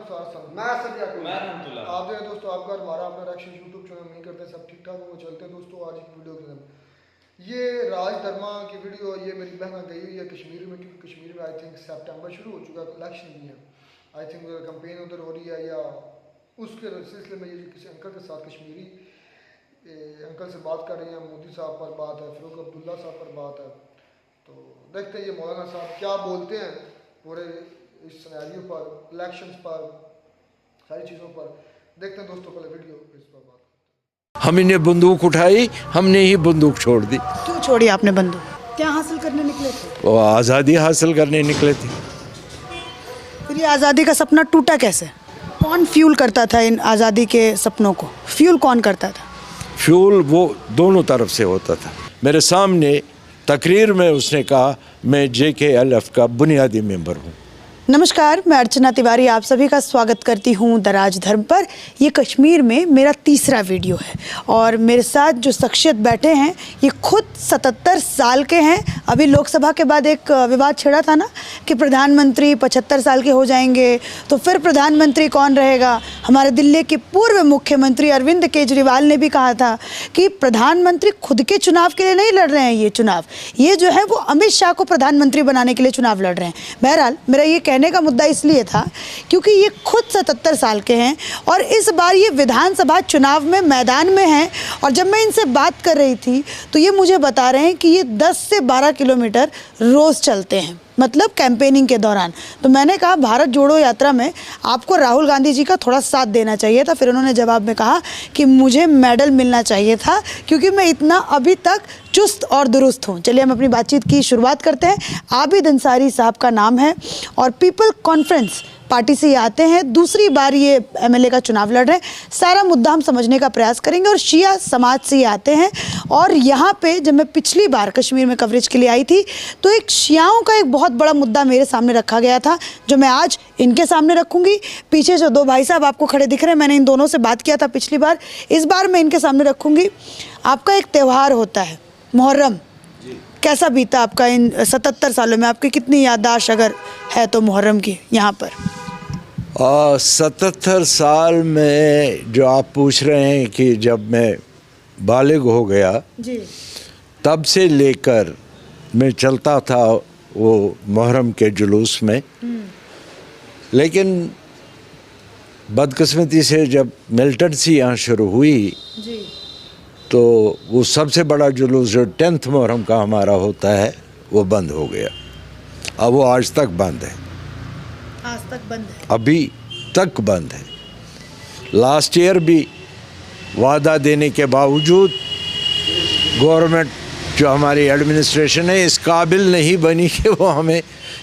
आप जो है दोस्तों आपका हमारा अपना रिएक्शन यूट्यूब चैनल नहीं करते सब ठीक ठाक होगा चलते हैं दोस्तों। आज की वीडियो के अंदर ये राज धर्मा की वीडियो, ये मेरी बहन गई हुई है कश्मीर में, क्योंकि कश्मीर में आई थिंक सितंबर शुरू हो चुका है, इलेक्शन भी है, आई थिंक कैंपेन उधर हो रही है, या उसके सिलसिले में ये किसी अंकल के साथ कश्मीरी अंकल से बात कर रहे हैं। मोदी साहब पर बात है, फ़ारूक अब्दुल्ला साहब पर बात है, तो देखते हैं ये मौलाना साहब क्या बोलते हैं पूरे इस सिनेरियो पर, इलेक्शंस पर, सारी चीज़ों पर। देखते हैं दोस्तों पहले वीडियो इस पर बात। हम इन्हें बंदूक उठाई, हमने ही बंदूक छोड़ दी। क्यों छोड़ी आपने बंदूक? क्या हासिल करने निकले थे? वो आज़ादी हासिल करने निकले थे। फिर ये आज़ादी का सपना टूटा कैसे? कौन फ्यूल करता था इन आज़ादी के सपनों को? फ्यूल कौन करता था? फ्यूल वो दोनों तरफ से होता था। मेरे सामने तकरीर में उसने कहा मैं JKLF का बुनियादी मेंबर हूँ। नमस्कार, मैं अर्चना तिवारी आप सभी का स्वागत करती हूँ द राज धर्म पर। ये कश्मीर में मेरा तीसरा वीडियो है और मेरे साथ जो शख्सियत बैठे हैं ये खुद 77 साल के हैं। अभी लोकसभा के बाद एक विवाद छिड़ा था ना कि प्रधानमंत्री 75 साल के हो जाएंगे तो फिर प्रधानमंत्री कौन रहेगा। हमारे दिल्ली के पूर्व मुख्यमंत्री अरविंद केजरीवाल ने भी कहा था कि प्रधानमंत्री खुद के चुनाव के लिए नहीं लड़ रहे हैं, ये जो है वो अमित शाह को प्रधानमंत्री बनाने के लिए चुनाव लड़ रहे हैं। बहरहाल मेरा ये कहने का मुद्दा इसलिए था क्योंकि ये खुद 77 साल के हैं और इस बार ये विधानसभा चुनाव में मैदान में हैं। और जब मैं इनसे बात कर रही थी तो ये मुझे बता रहे हैं कि ये 10 से 12 किलोमीटर रोज़ चलते हैं, मतलब कैंपेनिंग के दौरान। तो मैंने कहा भारत जोड़ो यात्रा में आपको राहुल गांधी जी का थोड़ा साथ देना चाहिए था। फिर उन्होंने जवाब में कहा कि मुझे मेडल मिलना चाहिए था क्योंकि मैं इतना अभी तक चुस्त और दुरुस्त हूँ। चलिए हम अपनी बातचीत की शुरुआत करते हैं। आबिद अंसारी साहब का नाम है और पीपल कॉन्फ्रेंस पार्टी से ये आते हैं, दूसरी बार ये MLA का चुनाव लड़ रहे हैं। सारा मुद्दा हम समझने का प्रयास करेंगे। और शिया समाज से ये आते हैं और यहाँ पे जब मैं पिछली बार कश्मीर में कवरेज के लिए आई थी तो एक शियाओं का एक बहुत बड़ा मुद्दा मेरे सामने रखा गया था जो मैं आज इनके सामने रखूँगी। पीछे जो दो भाई साहब आपको खड़े दिख रहे हैं, मैंने इन दोनों से बात किया था पिछली बार, इस बार मैं इनके सामने रखूँगी। आपका एक त्यौहार होता है मुहर्रम, कैसा बीता आपका इन 77 सालों में? आपकी कितनी याददाश्त अगर है तो मुहर्रम की यहाँ पर? 77 साल में जो आप पूछ रहे हैं कि जब मैं बालिग हो गया जी, तब से लेकर मैं चलता था वो मुहर्रम के जुलूस में। लेकिन बदकिस्मती से जब मिलिटेंसी यहाँ शुरू हुई जी, तो वो सबसे बड़ा जुलूस जो 10th मुहर्रम का हमारा होता है वो बंद हो गया। अब वो आज तक बंद है, आज तक बंद है, अभी तक बंद है। लास्ट ईयर भी वादा देने के बावजूद गवर्नमेंट जो हमारी एडमिनिस्ट्रेशन है इस काबिल नहीं बनी कि वो हमें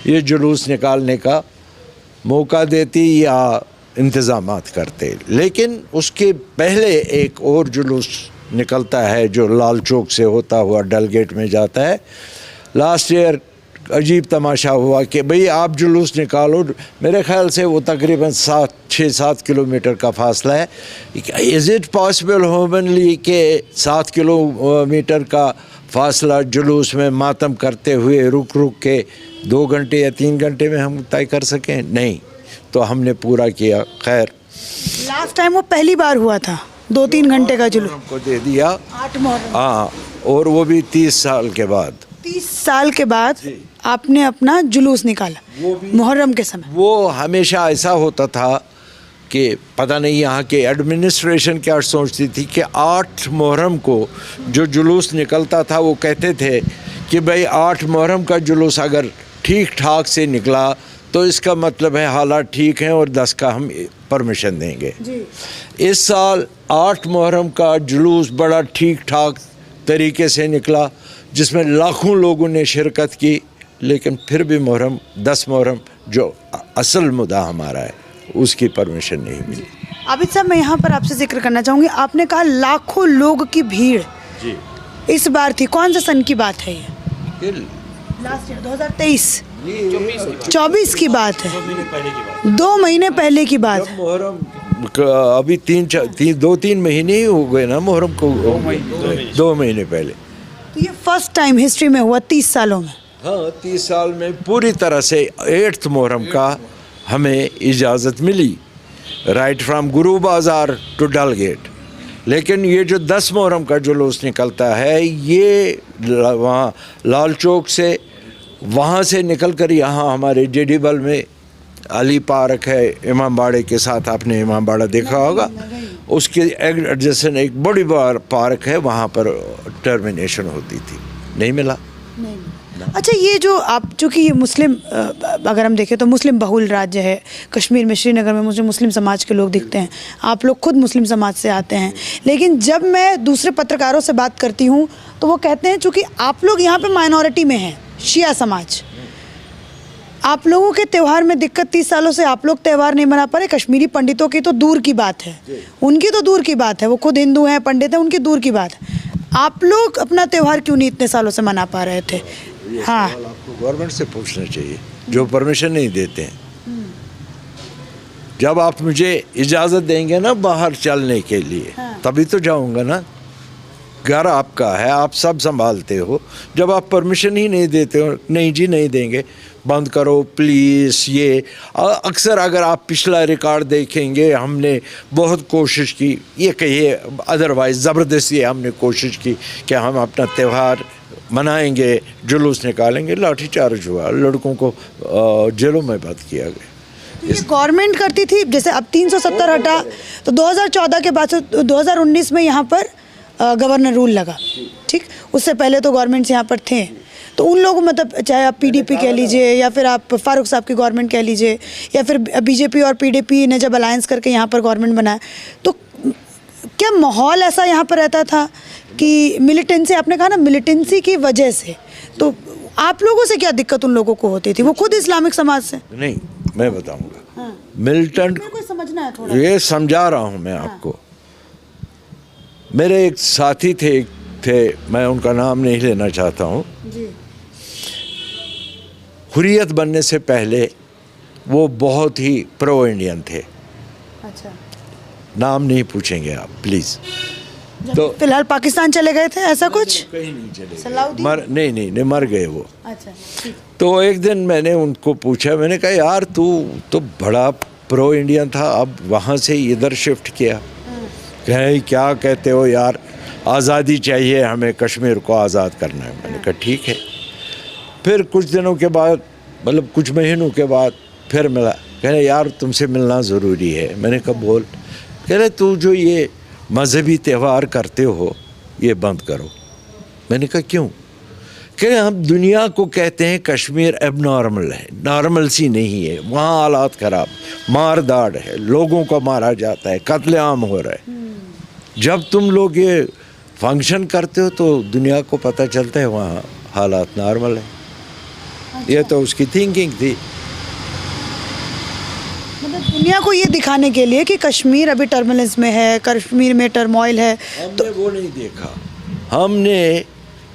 ये जुलूस निकालने का मौका देती या इंतज़ामात करते। लेकिन उसके पहले एक और जुलूस निकलता है जो लाल चौक से होता हुआ डल गेट में जाता है। लास्ट ईयर अजीब तमाशा हुआ कि भाई आप जुलूस निकालो, मेरे ख्याल से वो तकरीबन 6-7 किलोमीटर का फासला है। इज़ इट पॉसिबल ह्यूमनली कि 7 किलोमीटर का फासला जुलूस में मातम करते हुए रुक के 2 घंटे या 3 घंटे में हम तय कर सकें? नहीं, तो हमने पूरा किया। खैर लास्ट टाइम वो पहली बार हुआ था, 2-3 घंटे का जुलूस हमको दे दिया 8 मुहर्रम। हाँ, और वो भी 30 साल के बाद। 30 साल के बाद आपने अपना जुलूस निकाला मुहर्रम के समय। वो हमेशा ऐसा होता था कि पता नहीं यहाँ के एडमिनिस्ट्रेशन क्या सोचती थी कि 8 मुहर्रम को जो जुलूस निकलता था वो कहते थे कि भाई 8 मुहर्रम का जुलूस अगर ठीक ठाक से निकला तो इसका मतलब है हालात ठीक हैं और 10 का हम परमिशन देंगे जी। इस साल 8 मुहर्रम का जुलूस बड़ा ठीक ठाक तरीके से निकला जिसमें लाखों लोगों ने शिरकत की, लेकिन फिर भी मुहर्रम 10 मुहर्रम जो असल मुद्दा हमारा है उसकी परमिशन नहीं मिली। आबिद साहब, मैं यहाँ पर आपसे जिक्र करना चाहूँगी, आपने कहा लाखों लोग की भीड़ जी इस बार थी, कौन से सन की बात है ये? लास्ट ईयर 2023 24 की बात है, 2 महीने पहले की बात है। मुहर्रम अभी 2-3 महीने ही हो गए ना मुहर्रम को, 2 महीने पहले। तो ये फर्स्ट टाइम हिस्ट्री में हुआ 30 सालों में। हाँ, 30 साल में पूरी तरह से 8th मुहर्रम का हमें इजाज़त मिली राइट फ्रॉम गुरु बाज़ार टू डल गेट। लेकिन ये जो 10 मुहर्रम का जुलूस निकलता है, ये वहाँ लाल चौक से वहाँ से निकल कर यहाँ हमारे जेडीबल में अली पार्क है, इमाम बाड़े के साथ, आपने इमाम बाड़ा देखा होगा, उसके एडजेसेंट एक बड़ी बार पार्क है, वहाँ पर टर्मिनेशन होती थी। नहीं मिला। अच्छा, ये जो आप, चूँकि ये मुस्लिम, अगर हम देखें तो मुस्लिम बहुल राज्य है कश्मीर में, श्रीनगर में मुझे मुस्लिम समाज के लोग दिखते हैं, आप लोग खुद मुस्लिम समाज से आते हैं, लेकिन जब मैं दूसरे पत्रकारों से बात करती हूँ तो वो कहते हैं चूँकि आप लोग यहाँ पे माइनॉरिटी में हैं, शिया समाज, आप लोगों के त्यौहार में दिक्कत 30 सालों से आप लोग त्यौहार नहीं मना पा रहे। कश्मीरी पंडितों की तो दूर की बात है, उनकी तो दूर की बात है, वो खुद हिंदू हैं, पंडित हैं, उनकी दूर की बात है। आप लोग अपना त्यौहार क्यों नहीं इतने सालों से मना पा रहे थे? हाँ, आपको गवर्नमेंट से पूछना चाहिए, जो परमिशन नहीं देते हैं। जब आप मुझे इजाज़त देंगे ना बाहर चलने के लिए, तभी तो जाऊंगा ना। घर आपका है, आप सब संभालते हो। जब आप परमिशन ही नहीं देते हो, नहीं जी नहीं देंगे, बंद करो प्लीज़। ये अक्सर अगर आप पिछला रिकॉर्ड देखेंगे, हमने बहुत कोशिश की, ये कहिए अदरवाइज़ ज़बरदस्ती हमने कोशिश की कि हम अपना त्यौहार मनाएंगे, जुलूस निकालेंगे, लाठीचार्ज हुआ, लड़कों को जेलों में बंद किया गया। ये गवर्नमेंट करती थी। जैसे अब 370 हटा तो 2014 के बाद से 2019 में यहाँ पर गवर्नर रूल लगा, ठीक, उससे पहले तो गवर्नमेंट्स यहाँ पर थे, तो उन लोगों, मतलब चाहे आप पीडीपी कह लीजिए या फिर आप फारूक साहब की गवर्नमेंट कह लीजिए या फिर बीजेपी और पीडीपी ने जब अलायंस करके यहाँ पर गवर्नमेंट बनाया, तो क्या माहौल ऐसा यहाँ पर रहता था कि मिलिटेंसी, आपने कहा ना मिलिटेंसी की वजह से, तो आप लोगों से क्या दिक्कत उन लोगों को होती थी? वो खुद इस्लामिक समाज से? नहीं, मैं बताऊंगा। मिलिटेंट मेरे को समझना है थोड़ा, ये समझा रहा हूँ मैं आपको। मेरे एक साथी थे, मैं उनका नाम नहीं लेना चाहता हूँ। हुर्रियत बनने से पहले वो बहुत ही प्रो इंडियन थे। अच्छा, नाम नहीं पूछेंगे आप प्लीज़। तो फिलहाल पाकिस्तान चले गए थे, ऐसा कुछ? कहीं नहीं चले, सलाउद्दीन? नहीं मर गए वो। अच्छा, ठीक। तो एक दिन मैंने उनको पूछा, मैंने कहा यार तू तो बड़ा प्रो इंडियन था, अब वहाँ से इधर शिफ्ट किया, कहे क्या कहते हो यार, आज़ादी चाहिए हमें, कश्मीर को आज़ाद करना है। मैंने कहा ठीक है। फिर कुछ दिनों के बाद, मतलब कुछ महीनों के बाद फिर मिला, कह रहे यार तुमसे मिलना ज़रूरी है। मैंने कहा बोल। कह रहे तू जो ये मजहबी त्यौहार करते हो ये बंद करो। मैंने कहा क्यों? कह रहे हम दुनिया को कहते हैं कश्मीर एबनॉर्मल है, नॉर्मल सी नहीं है, वहाँ हालात ख़राब, मार दाड़ है, लोगों को मारा जाता है, कत्लेआम हो रहा है। जब तुम लोग ये फंक्शन करते हो तो दुनिया को पता चलता है वहाँ हालात नॉर्मल है। अच्छा। ये तो उसकी थिंकिंग थी, मतलब दुनिया को ये दिखाने के लिए कि कश्मीर अभी टर्बुलेंस में है, कश्मीर में टर्मोइल है। हमने वो नहीं देखा। हमने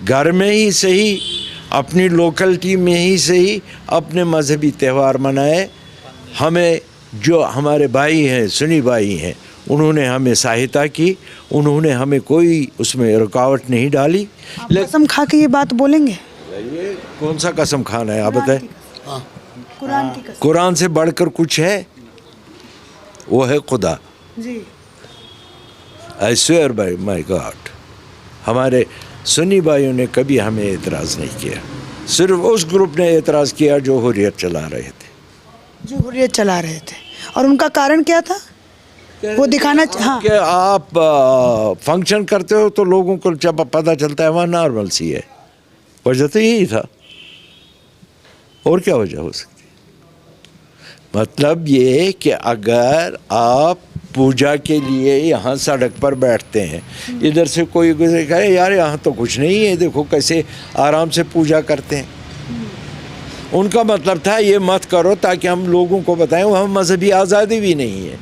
घर में ही सही, अपनी लोकलिटी में ही सही, अपने मजहबी त्यौहार मनाए। हमें जो हमारे भाई हैं, सुन्नी भाई हैं, उन्होंने हमें सहायता की, उन्होंने हमें कोई उसमें रुकावट नहीं डाली। कसम खा के ये बात बोलेंगे? ये कौन सा कसम खाना है आप बताएं? कुरान की कसम। कुरान से बढ़कर कुछ है? वो है खुदा। जी। I swear by my God. हमारे सुन्नी भाइयों ने कभी हमें एतराज़ नहीं किया, सिर्फ उस ग्रुप ने एतराज़ किया जो हुर्रियत चला रहे थे। और उनका कारण क्या था? वो दिखाना, हाँ, कि आप फंक्शन करते हो तो लोगों को जब पता चलता है वहाँ नॉर्मल सी है। वजह तो यही था, और क्या वजह हो सकती? मतलब ये कि अगर आप पूजा के लिए यहाँ सड़क पर बैठते हैं, इधर से कोई गुजरे कहे यार यहाँ तो कुछ नहीं है, देखो कैसे आराम से पूजा करते हैं। उनका मतलब था ये मत करो ताकि हम लोगों को बताएं वहाँ मजहबी आज़ादी भी नहीं है।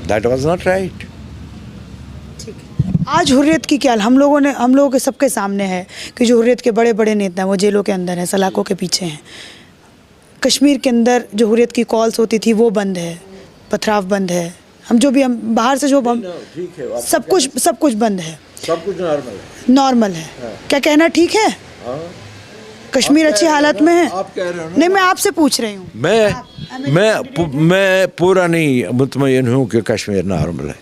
That was not right. आज हुर्रियत की क्या, हम लोगों के सबके सामने है कि जो हुर्रियत के बड़े बड़े नेता हैं वो जेलों के अंदर हैं, सलाखों के पीछे हैं। कश्मीर के अंदर जो हुर्रियत की कॉल्स होती थी वो बंद है, पथराव बंद है, हम बाहर से जो हम सब कुछ बंद है, सब कुछ नॉर्मल है। क्या कहना ठीक है? कश्मीर अच्छी हालत में है? आप कह रहे हो ना? नहीं, मैं आपसे पूछ रही हूँ। मैं पूरा नहीं मुतमईन हूँ कि कश्मीर नॉर्मल है।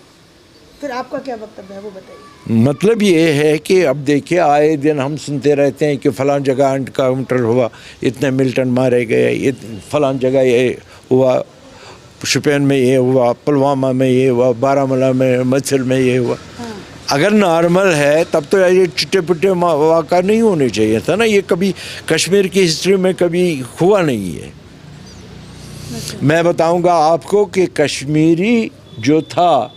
फिर आपका क्या वक्तव्य है वो बताइए। मतलब ये है कि अब देखिए, आए दिन हम सुनते रहते हैं कि फ़लाँ जगह एनकाउंटर हुआ, इतने मिलिटेंट मारे गए, फ़लाँ जगह ये हुआ, शुपियन में ये हुआ, पुलवामा में ये हुआ, बारामूला में, मच्छर में ये हुआ। अगर नॉर्मल है तब तो ये चिट्टे पुट्टे वाक़ा नहीं होने चाहिए था ना। ये कभी कश्मीर की हिस्ट्री में कभी हुआ नहीं है। मैं बताऊंगा आपको कि कश्मीरी जो था,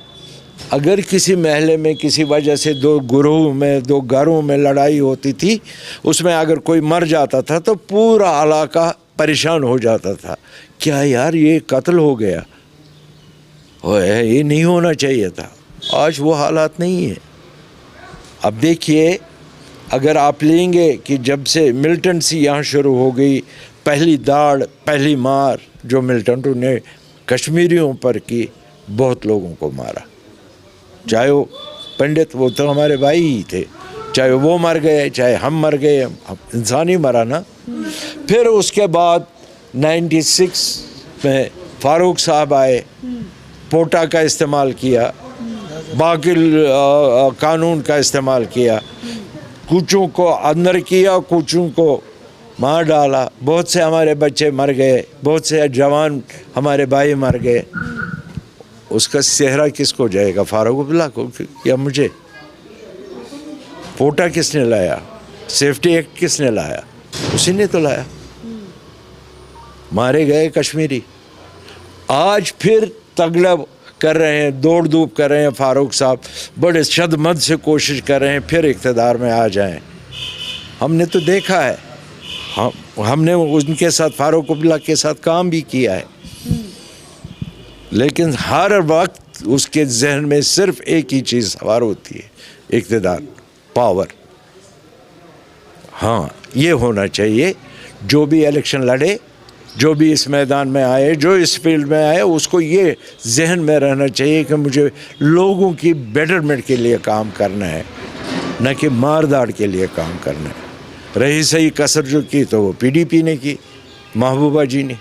अगर किसी महल्ले में किसी वजह से दो गुरोह में, दो घरों में लड़ाई होती थी, उसमें अगर कोई मर जाता था तो पूरा इलाका परेशान हो जाता था। क्या यार, ये कत्ल हो गया, ये नहीं होना चाहिए था। आज वो हालात नहीं है। अब देखिए, अगर आप लेंगे कि जब से मिलिटेंसी यहाँ शुरू हो गई, पहली दाड़, पहली मार जो मिलिटेंटों ने कश्मीरियों पर की, बहुत लोगों को मारा। चाहे वो पंडित, वो तो हमारे भाई ही थे, चाहे वो मर गए चाहे हम मर गए, इंसान ही मरा ना। फिर उसके बाद 96 में फारूक साहब आए, पोटा का इस्तेमाल किया, बाकी कानून का इस्तेमाल किया, कुछों को अंदर किया, कुछों को मार डाला। बहुत से हमारे बच्चे मर गए, बहुत से जवान हमारे भाई मर गए। उसका सेहरा किसको जाएगा, फारूक अब्दुल्ला को या मुझे? पोटा किसने लाया, सेफ्टी एक्ट किसने लाया? उसी ने तो लाया। मारे गए कश्मीरी। आज फिर तगलब कर रहे हैं, दौड़ धूप कर रहे हैं। फारूक साहब बड़े शदमद से कोशिश कर रहे हैं फिर इक़्तिदार में आ जाएं। हमने तो देखा है, हमने उनके साथ, फारूक अब्दुल्ला के साथ काम भी किया है, लेकिन हर वक्त उसके जहन में सिर्फ एक ही चीज़ सवार होती है, इक़्तिदार, पावर। हाँ, ये होना चाहिए। जो भी इलेक्शन लड़े, जो भी इस मैदान में आए, जो इस फील्ड में आए, उसको ये जहन में रहना चाहिए कि मुझे लोगों की बेटरमेंट के लिए काम करना है, न कि मारदाड़ के लिए काम करना है। रही सही कसर जो की तो वो PDP ने की, महबूबा जी ने।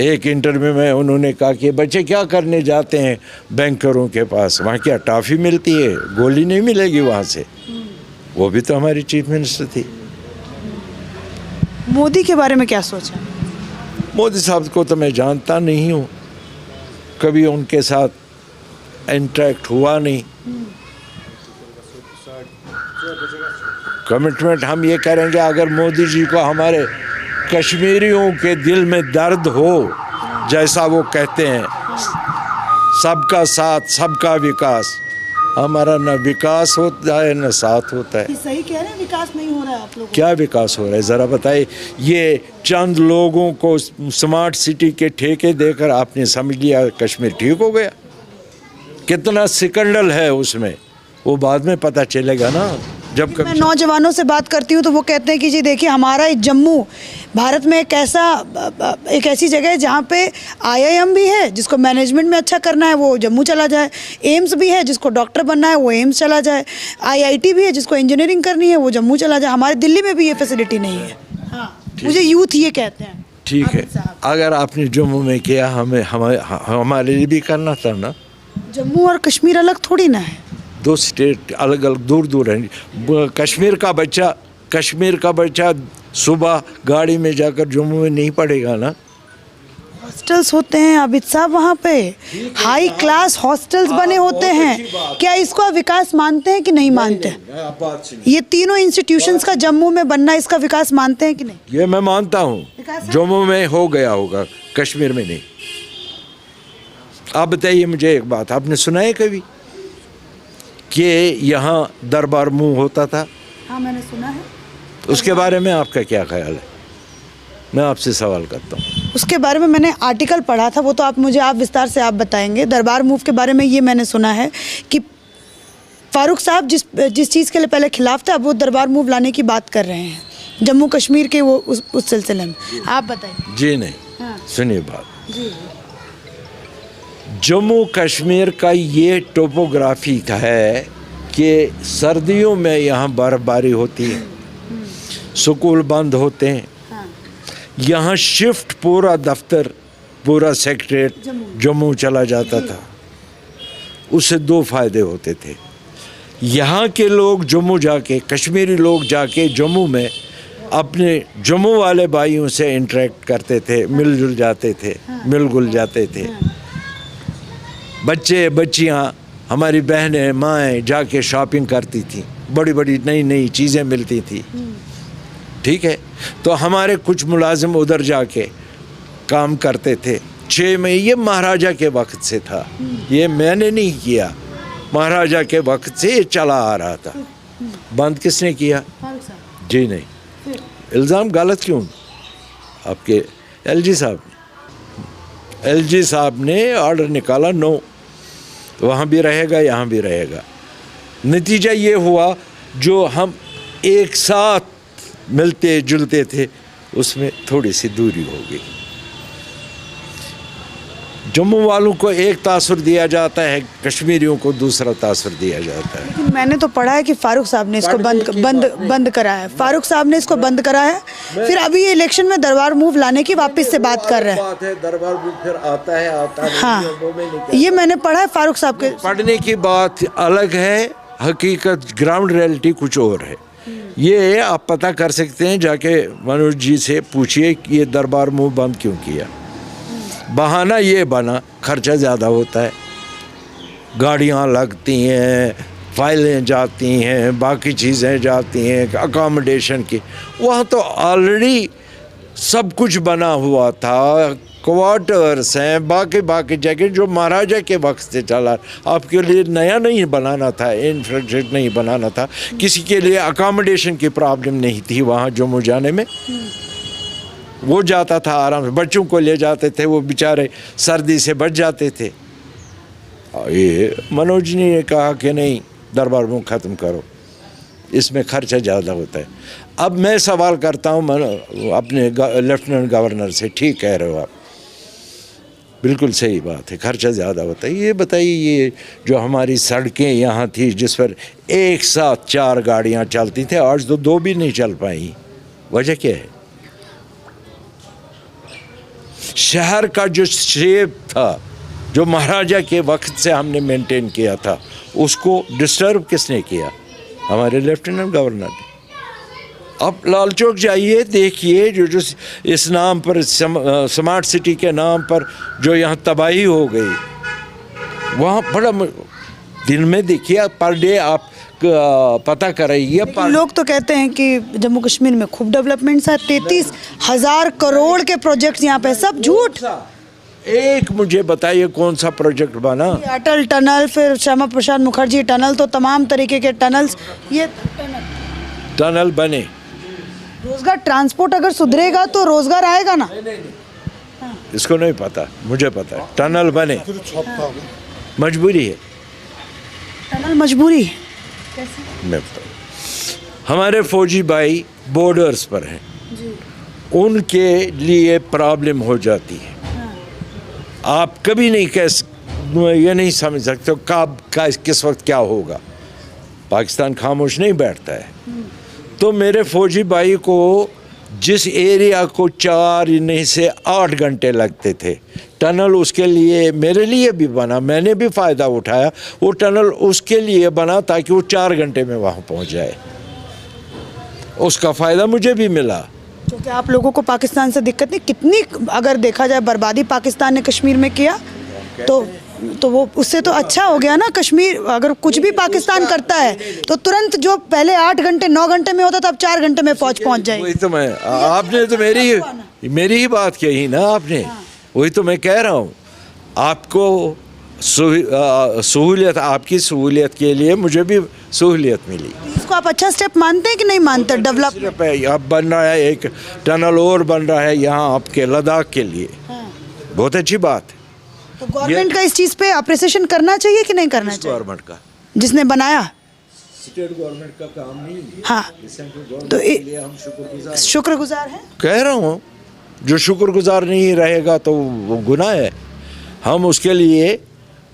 एक इंटरव्यू में उन्होंने कहा कि बच्चे क्या करने जाते हैं बैंकरों के पास, वहाँ क्या टॉफ़ी मिलती है, गोली नहीं मिलेगी वहाँ से। वो भी तो हमारी चीफ मिनिस्टर थी। मोदी के बारे में क्या सोचा? मोदी साहब को तो मैं जानता नहीं हूँ, कभी उनके साथ इंटरेक्ट हुआ नहीं। कमिटमेंट हम ये करेंगे, अगर मोदी जी को हमारे कश्मीरियों के दिल में दर्द हो, जैसा वो कहते हैं सबका साथ सबका विकास, हमारा न विकास होता है न साथ होता है। सही कह रहे हैं, विकास नहीं हो रहा है आप लोगों। क्या विकास हो रहा है ज़रा बताइए। ये चंद लोगों को स्मार्ट सिटी के ठेके देकर आपने समझ लिया कश्मीर ठीक हो गया? कितना सिकंडल है उसमें, वो बाद में पता चलेगा ना। जब मैं नौजवानों से बात करती हूँ तो वो कहते हैं कि जी देखिए, हमारा जम्मू भारत में एक ऐसी जगह है जहाँ पे IIM भी है, जिसको मैनेजमेंट में अच्छा करना है वो जम्मू चला जाए, एम्स भी है, जिसको डॉक्टर बनना है वो एम्स चला जाए, IIT भी है, जिसको इंजीनियरिंग करनी है वो जम्मू चला जाए। हमारे दिल्ली में भी ये फैसिलिटी नहीं है। हाँ, मुझे यूथ ये कहते हैं। ठीक है, अगर आपने जम्मू में किया, हमारे लिए भी करना था ना। जम्मू और कश्मीर अलग थोड़ी ना है, दो स्टेट अलग अलग दूर दूर हैं। कश्मीर का बच्चा सुबह गाड़ी में जाकर जम्मू में नहीं पढ़ेगा ना। हॉस्टल्स होते हैं आबिद साहब, वहाँ पे हाई क्लास हॉस्टल्स बने होते हैं। क्या इसको विकास मानते हैं कि नहीं मानते हैं? ये तीनों इंस्टीट्यूशंस का जम्मू में बनना, इसका विकास मानते हैं कि नहीं? ये मैं मानता हूँ, जम्मू में हो गया होगा, कश्मीर में नहीं। आप बताइए मुझे एक बात, आपने सुना है कभी कि यहाँ दरबार मुँह होता था? हाँ, मैंने सुना है। उसके बारे में आपका क्या ख्याल है? मैं आपसे सवाल करता हूँ। उसके बारे में मैंने आर्टिकल पढ़ा था, वो तो आप विस्तार से आप बताएंगे। दरबार मूव के बारे में ये मैंने सुना है कि फारूक साहब जिस चीज़ के लिए पहले खिलाफ थे, अब वो दरबार मूव लाने की बात कर रहे हैं जम्मू कश्मीर के वो उस सिलसिले में। आप बताइए। जी नहीं, हाँ। सुनिए बात। जी। जम्मू कश्मीर का ये टोपोग्राफी है कि सर्दियों में यहाँ बर्फबारी होती है, स्कूल बंद होते हैं। यहाँ शिफ्ट पूरा दफ्तर, पूरा सेक्रेटरीट जम्मू चला जाता था। उससे दो फायदे होते थे। यहाँ के लोग जम्मू जाके, कश्मीरी लोग जाके जम्मू में अपने जम्मू वाले भाइयों से इंटरेक्ट करते थे, मिलजुल जाते थे, मिलजुल जाते थे। बच्चे बच्चियाँ, हमारी बहनें माएँ जाके शॉपिंग करती थी, बड़ी बड़ी नई नई चीज़ें मिलती थी। ठीक है, तो हमारे कुछ मुलाजिम उधर जाके काम करते थे। 6 महीने, ये महाराजा के वक्त से था, ये मैंने नहीं किया, महाराजा के वक्त से ये चला आ रहा था। बंद किसने किया? जी नहीं। इल्ज़ाम गलत क्यों? आपके एलजी साहब ने, एलजी साहब ने ऑर्डर निकाला, नो, वहाँ भी रहेगा, यहाँ भी रहेगा। नतीजा ये हुआ, जो हम एक साथ मिलते जुलते थे उसमें थोड़ी सी दूरी हो गई। जम्मू वालों को एक तासुर दिया जाता है, कश्मीरियों को दूसरा तासुर दिया जाता है। लेकिन मैंने तो पढ़ा है कि फारूक साहब ने इसको बंद करा है। फारूक साहब ने इसको बंद करा है। फिर अभी ये इलेक्शन में दरबार मूव लाने की वापस से बात कर रहे हैं। बात है, दरबार मूव फिर आता है, आता नहीं। हाँ, ये मैंने पढ़ा है फारूक साहब के। पढ़ने की बात अलग है, हकीकत ग्राउंड रियलिटी कुछ और है। ये आप पता कर सकते हैं, जाके मनोज जी से पूछिए कि ये दरबार मूव बंद क्यों किया। बहाना ये बना, खर्चा ज़्यादा होता है, गाड़ियाँ लगती हैं, फाइलें जाती हैं, बाकी चीज़ें जाती हैं, अकोमोडेशन की। वहाँ तो ऑलरेडी सब कुछ बना हुआ था, क्वार्टर्स हैं, बाकी जगह जो महाराजा के वक्त से चला। आपके लिए नया नहीं बनाना था, इंफ्रास्ट्रक्चर नहीं बनाना था, किसी के लिए अकोमोडेशन की प्रॉब्लम नहीं थी वहाँ जम्मू जाने में। वो जाता था आराम से, बच्चों को ले जाते थे, वो बेचारे सर्दी से बच जाते थे। ये मनोज ने कहा कि नहीं, दरबार मूव ख़त्म करो, इसमें खर्चा ज़्यादा होता है। अब मैं सवाल करता हूँ अपने लेफ्टिनेंट गवर्नर से, ठीक कह रहे हो आप, बिल्कुल सही बात है, खर्चा ज़्यादा होता है। ये बताइए, ये जो हमारी सड़कें यहाँ थी जिस पर एक साथ 4 गाड़ियाँ चलती थी, आज तो 2 भी नहीं चल पाई, वजह क्या है? शहर का जो शेप था, जो महाराजा के वक्त से हमने मेंटेन किया था, उसको डिस्टर्ब किसने किया? हमारे लेफ्टिनेंट गवर्नर ने। अब लाल चौक जाइए, देखिए जो इस नाम पर स्मार्ट सिटी के नाम पर जो यहाँ तबाही हो गई, वहाँ बड़ा दिन में देखिए, पर डे आप पता कराइए। लोग तो कहते हैं कि जम्मू कश्मीर में खूब डेवलपमेंट्स है, 33,000 करोड़ के प्रोजेक्ट्स यहाँ पे, सब झूठ। एक मुझे बताइए कौन सा प्रोजेक्ट बना? अटल टनल, फिर श्यामा प्रसाद मुखर्जी टनल, तो तमाम तरीके के टनल्स, ये टनल बने। रोजगार, ट्रांसपोर्ट अगर सुधरेगा तो रोजगार आएगा ना। इसको नहीं पता, मुझे पता है, टनल बने, मजबूरी है, टनल मजबूरी है। मैं बताऊँ, हमारे फौजी भाई बॉर्डर्स पर हैं, उनके लिए प्रॉब्लम हो जाती है। आप कभी नहीं ये नहीं समझ सकते कब किस वक्त क्या होगा। पाकिस्तान खामोश नहीं बैठता है। तो मेरे फौजी भाई को जिस एरिया को 4 नहीं से 8 घंटे लगते थे, टनल उसके लिए, मेरे लिए भी बना, मैंने भी फ़ायदा उठाया। वो टनल उसके लिए बना ताकि वो 4 घंटे में वहाँ पहुँच जाए, उसका फ़ायदा मुझे भी मिला। क्योंकि आप लोगों को पाकिस्तान से दिक्कत नहीं, कितनी अगर देखा जाए बर्बादी पाकिस्तान ने कश्मीर में किया, तो वो उससे तो अच्छा हो गया ना। कश्मीर अगर कुछ भी पाकिस्तान करता है तो तुरंत, जो पहले 8 घंटे 9 घंटे में होता था, अब 4 घंटे में फौज पहुंच जाएगी। वही तो मैं, आपने तो मेरी ही बात कही ना आपने, वही तो मैं कह रहा हूँ। आपको सहूलियत, आपकी सहूलियत के लिए मुझे भी सहूलियत मिली। इसको आप अच्छा स्टेप मानते हैं कि नहीं मानते? डेवलपमेंट अब बन रहा है, एक टनल और बन रहा है यहाँ आपके लद्दाख के लिए, बहुत अच्छी बात है। तो गवर्नमेंट का इस चीज़ पे अप्रिसिएशन करना चाहिए कि नहीं करना चाहिए? गवर्नमेंट का, जिसने बनाया, स्टेट गवर्नमेंट का काम नहीं है। हाँ, तो हम शुक्रगुजार हैं। कह रहा हूँ, जो शुक्रगुजार नहीं रहेगा तो वो गुनाह है। हम उसके लिए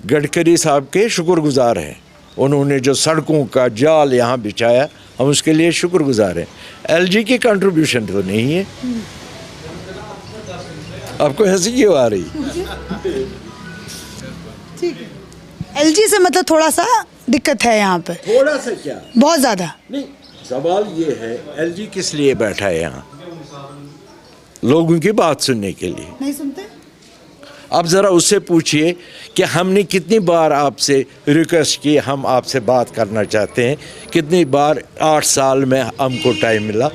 गडकरी साहब के शुक्रगुजार हैं। उन्होंने जो सड़कों का जाल यहाँ बिछाया, हम उसके लिए शुक्रगुजार हैं। एलजी की कंट्रीब्यूशन तो नहीं है। आपको हंसी क्यों आ रही? ठीक है, एलजी से मतलब थोड़ा सा दिक्कत है यहाँ पे, थोड़ा सा क्या, बहुत ज़्यादा। नहीं, सवाल ये है एलजी किस लिए बैठा है यहाँ? लोगों की बात सुनने के लिए। नहीं सुनते? आप ज़रा उससे पूछिए कि हमने कितनी बार आपसे रिक्वेस्ट की, हम आपसे बात करना चाहते हैं, कितनी बार 8 साल में हमको टाइम मिला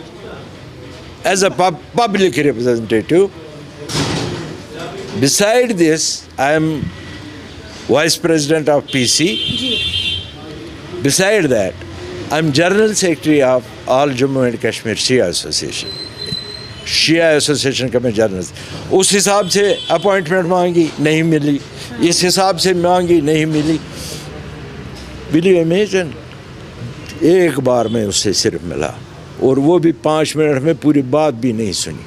as a public representative. Beside this I am vice president of PC. Beside that I am general secretary of all Jammu and Kashmir Shia association. Shia association का मैं जनरल, उस हिसाब से अपॉइंटमेंट मांगी, नहीं मिली, इस हिसाब से मांगी, नहीं मिली। विल यू इमेजिन, एक बार में उससे सिर्फ मिला, और वो भी 5 मिनट में, पूरी बात भी नहीं सुनी।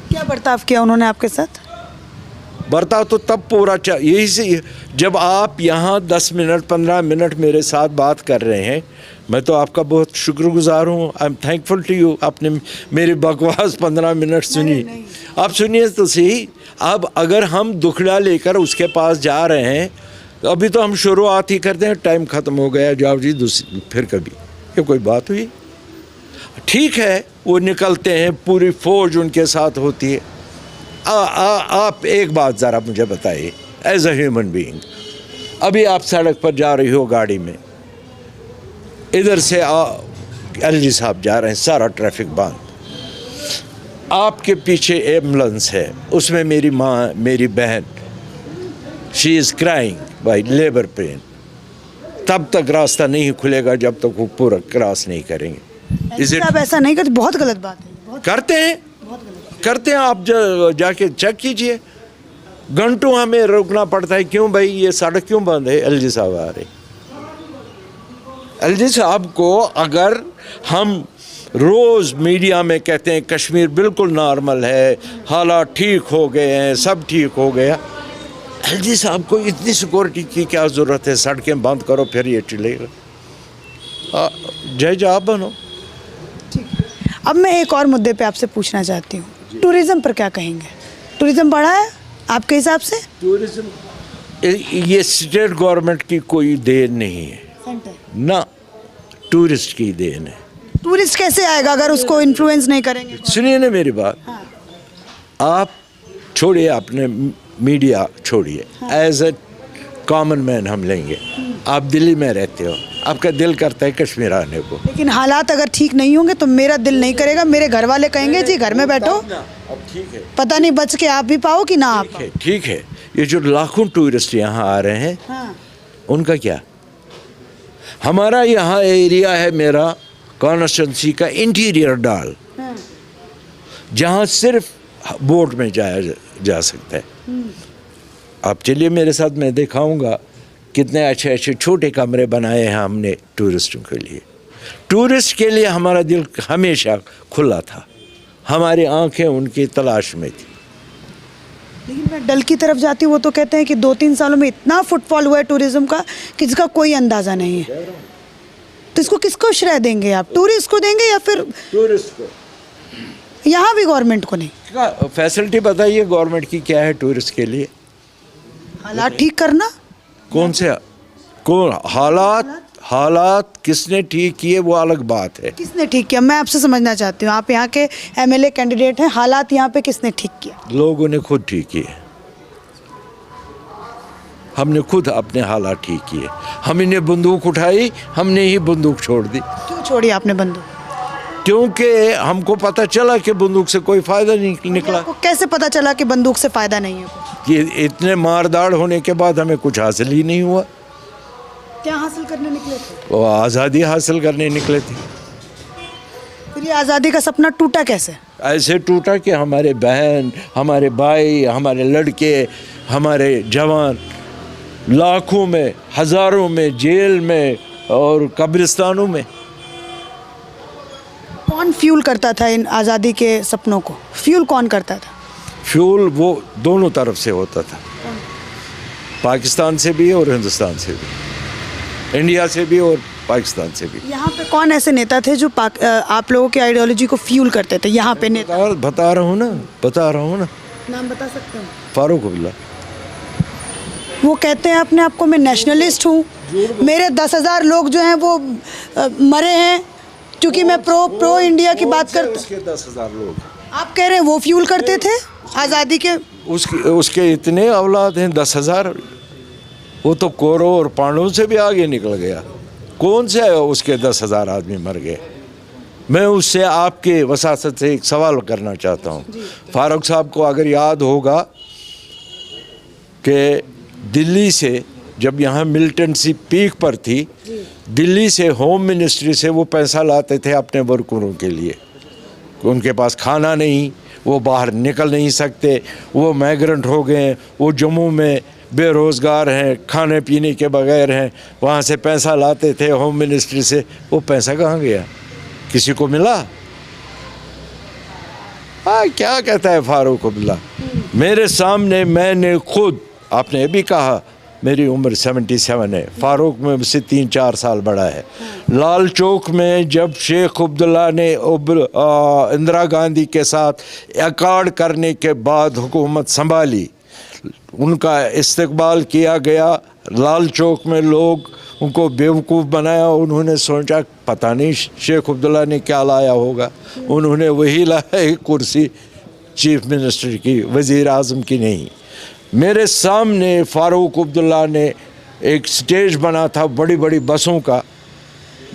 क्या बर्ताव किया उन्होंने आपके साथ? बर्ताव तो तब पूरा यही से, जब आप यहाँ 10 मिनट 15 मिनट मेरे साथ बात कर रहे हैं, मैं तो आपका बहुत शुक्रगुजार हूँ। I am thankful to you. आपने मेरी बकवास 15 मिनट सुनी। आप सुनिए तो सही। अब अगर हम दुखड़ा लेकर उसके पास जा रहे हैं, तो अभी तो हम शुरुआत ही करते हैं, टाइम ख़त्म हो गया, जाओ जी दूसरी फिर कभी। ये कोई बात हुई? ठीक है, वो निकलते हैं, पूरी फौज उनके साथ होती है। आप एक बात ज़रा मुझे बताइए, एज अ ह्यूमन बीइंग, अभी आप सड़क पर जा रही हो गाड़ी में, इधर से एलजी साहब जा रहे हैं, सारा ट्रैफिक बंद, आपके पीछे एम्बुलेंस है, उसमें मेरी माँ, मेरी बहन, she is crying by labour pain, तब तक रास्ता नहीं खुलेगा जब तक वो पूरा क्रॉस नहीं करेंगे। आप ऐसा नहीं करते, बहुत गलत बात है। करते हैं, करते हैं। आप जाके चेक कीजिए, घंटों हमें रुकना पड़ता है। क्यों भाई, ये सड़क क्यों बंद है? एलजी साहब आ रहे। एलजी साहब को अगर हम रोज़ मीडिया में कहते हैं कश्मीर बिल्कुल नॉर्मल है, हालात ठीक हो गए हैं, सब ठीक हो गया, एलजी साहब को इतनी सिक्योरिटी की क्या ज़रूरत है? सड़कें बंद करो फिर ये चलेगा। जय आप बनो। अब मैं एक और मुद्दे पे आपसे पूछना चाहती हूँ, टूरिज़्म पर क्या कहेंगे? टूरिज़्म बढ़ा है आपके हिसाब से? टूरिज़्म ये स्टेट गवर्नमेंट की कोई देन नहीं है ना, टूरिस्ट की देन है। टूरिस्ट कैसे आएगा अगर उसको इन्फ्लुएंस नहीं करेंगे? सुनिए ना मेरी बात। हाँ। आप छोड़िए, अपने मीडिया छोड़िए, एज ए कॉमन मैन हम लेंगे। आप दिल्ली में रहते हो, आपका दिल करता है कश्मीर आने को, लेकिन हालात अगर ठीक नहीं होंगे तो मेरा दिल नहीं करेगा, मेरे घर वाले कहेंगे जी घर में बैठो, अब ठीक है, पता नहीं बच के आप भी पाओ कि ना आप पाओ। ठीक है। ये जो लाखों टूरिस्ट यहाँ आ रहे हैं, हाँ। उनका क्या? हमारा यहाँ एरिया है, मेरा कॉन्स्टिट्यूंसी का इंटीरियर डाल, हाँ। जहाँ सिर्फ बोट में जाया जा सकता है। आप चलिए मेरे साथ, मैं दिखाऊंगा कितने अच्छे अच्छे छोटे कमरे बनाए हैं हमने टूरिस्टों के लिए। टूरिस्ट के लिए हमारा दिल हमेशा खुला था, हमारी आंखें उनकी तलाश में थी। लेकिन मैं डल की तरफ जाती हूँ, वो तो कहते हैं कि 2-3 सालों में इतना फुटफॉल हुआ है टूरिज्म का कि जिसका कोई अंदाज़ा नहीं है। तो इसको किसको श्रेय देंगे आप? टूरिस्ट को देंगे या फिर टूरिस्ट को? यहाँ भी गवर्नमेंट को नहीं? फैसिलिटी बताइए गवर्नमेंट की क्या है टूरिस्ट के लिए? हालात ठीक करना। कौन से हालात किसने ठीक किए वो अलग बात है। किसने ठीक किया, मैं आपसे समझना चाहती हूँ। आप यहाँ के एमएलए कैंडिडेट हैं, हालात यहाँ पे किसने ठीक किया? लोगों ने खुद ठीक किए, हमने खुद अपने हालात ठीक किए। हमने बंदूक उठाई, हमने ही बंदूक छोड़ दी। क्यों छोड़ी आपने बंदूक? क्योंकि हमको पता चला कि बंदूक से कोई फ़ायदा नहीं निकला। आपको कैसे पता चला कि बंदूक से फ़ायदा नहीं है? कि इतने मारदाड़ होने के बाद हमें कुछ हासिल ही नहीं हुआ। क्या हासिल करने निकले थे? वो आज़ादी हासिल करने निकले थे। फिर ये आज़ादी का सपना टूटा कैसे? ऐसे टूटा कि हमारे बहन, हमारे भाई, हमारे लड़के, हमारे जवान लाखों में, हज़ारों में जेल में और कब्रिस्तानों में। कौन फ्यूल करता था इन आज़ादी के सपनों को? फ्यूल कौन करता था? फ्यूल वो दोनों तरफ से होता था, पाकिस्तान से भी और हिंदुस्तान से भी, इंडिया से भी और पाकिस्तान से भी। यहाँ पे कौन ऐसे नेता थे जो आप लोगों की आइडियोलॉजी को फ्यूल करते थे यहाँ पे नेता? बता रहा हूँ ना। नाम बता सकते हैं? फारूक अब्दुल्ला। वो कहते हैं अपने आप को मैं नेशनलिस्ट हूँ, मेरे 10,000 लोग जो हैं वो मरे हैं क्योंकि मैं प्रो इंडिया की बात करता। उसके 10,000 लोग आप कह रहे हैं वो फ्यूल करते थे आज़ादी के? उसके इतने औलाद हैं 10,000। वो तो कौरव और पांडवों से भी आगे निकल गया। कौन से उसके 10,000 आदमी मर गए? मैं उससे आपके वसासत से एक सवाल करना चाहता हूँ। फारूक साहब को अगर याद होगा कि दिल्ली से जब यहाँ मिलिटेंसी पीक पर थी, दिल्ली से होम मिनिस्ट्री से वो पैसा लाते थे अपने वर्करों के लिए। उनके पास खाना नहीं, वो बाहर निकल नहीं सकते, वो माइग्रेंट हो गए, वो जम्मू में बेरोज़गार हैं, खाने पीने के बगैर हैं, वहाँ से पैसा लाते थे होम मिनिस्ट्री से। वो पैसा कहाँ गया? किसी को मिला? क्या कहता है फारूक अब्दुल्ला? मेरे सामने मैंने खुद, आपने भी कहा मेरी उम्र 77 है, फारूक में मुझसे 3-4 साल बड़ा है। लाल चौक में जब शेख अब्दुल्ला ने इंदिरा गांधी के साथ अकॉर्ड करने के बाद हुकूमत संभाली, उनका इस्तकबाल किया गया। लाल चौक में लोग उनको बेवकूफ़ बनाया। उन्होंने सोचा पता नहीं शेख अब्दुल्ला ने क्या लाया होगा, उन्होंने वही लाया एक कुर्सी चीफ मिनिस्टर की, वज़ीर आज़म की नहीं। मेरे सामने फारूक अब्दुल्ला ने एक स्टेज बना था बड़ी बड़ी बसों का।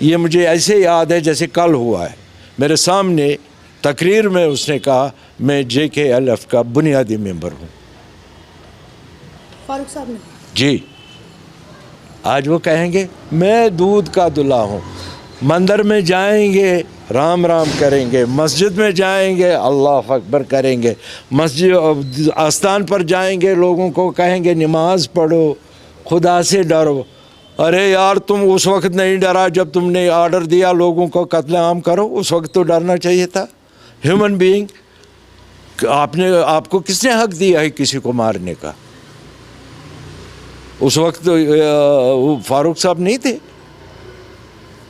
ये मुझे ऐसे याद है जैसे कल हुआ है। मेरे सामने तकरीर में उसने कहा मैं JKLF का बुनियादी मेंबर हूँ। फारूक साहब ने? जी। आज वो कहेंगे मैं दूध का दूल्हा हूँ। मंदिर में जाएंगे राम राम करेंगे, मस्जिद में जाएंगे अल्लाह अकबर करेंगे, मस्जिद आस्थान पर जाएंगे लोगों को कहेंगे नमाज पढ़ो, खुदा से डरो। अरे यार तुम उस वक्त नहीं डरा जब तुमने ऑर्डर दिया लोगों को कत्लेआम करो, उस वक्त तो डरना चाहिए था। ह्यूमन बीइंग, आपको किसने हक दिया है किसी को मारने का? उस वक्त तो फारूक साहब नहीं थे।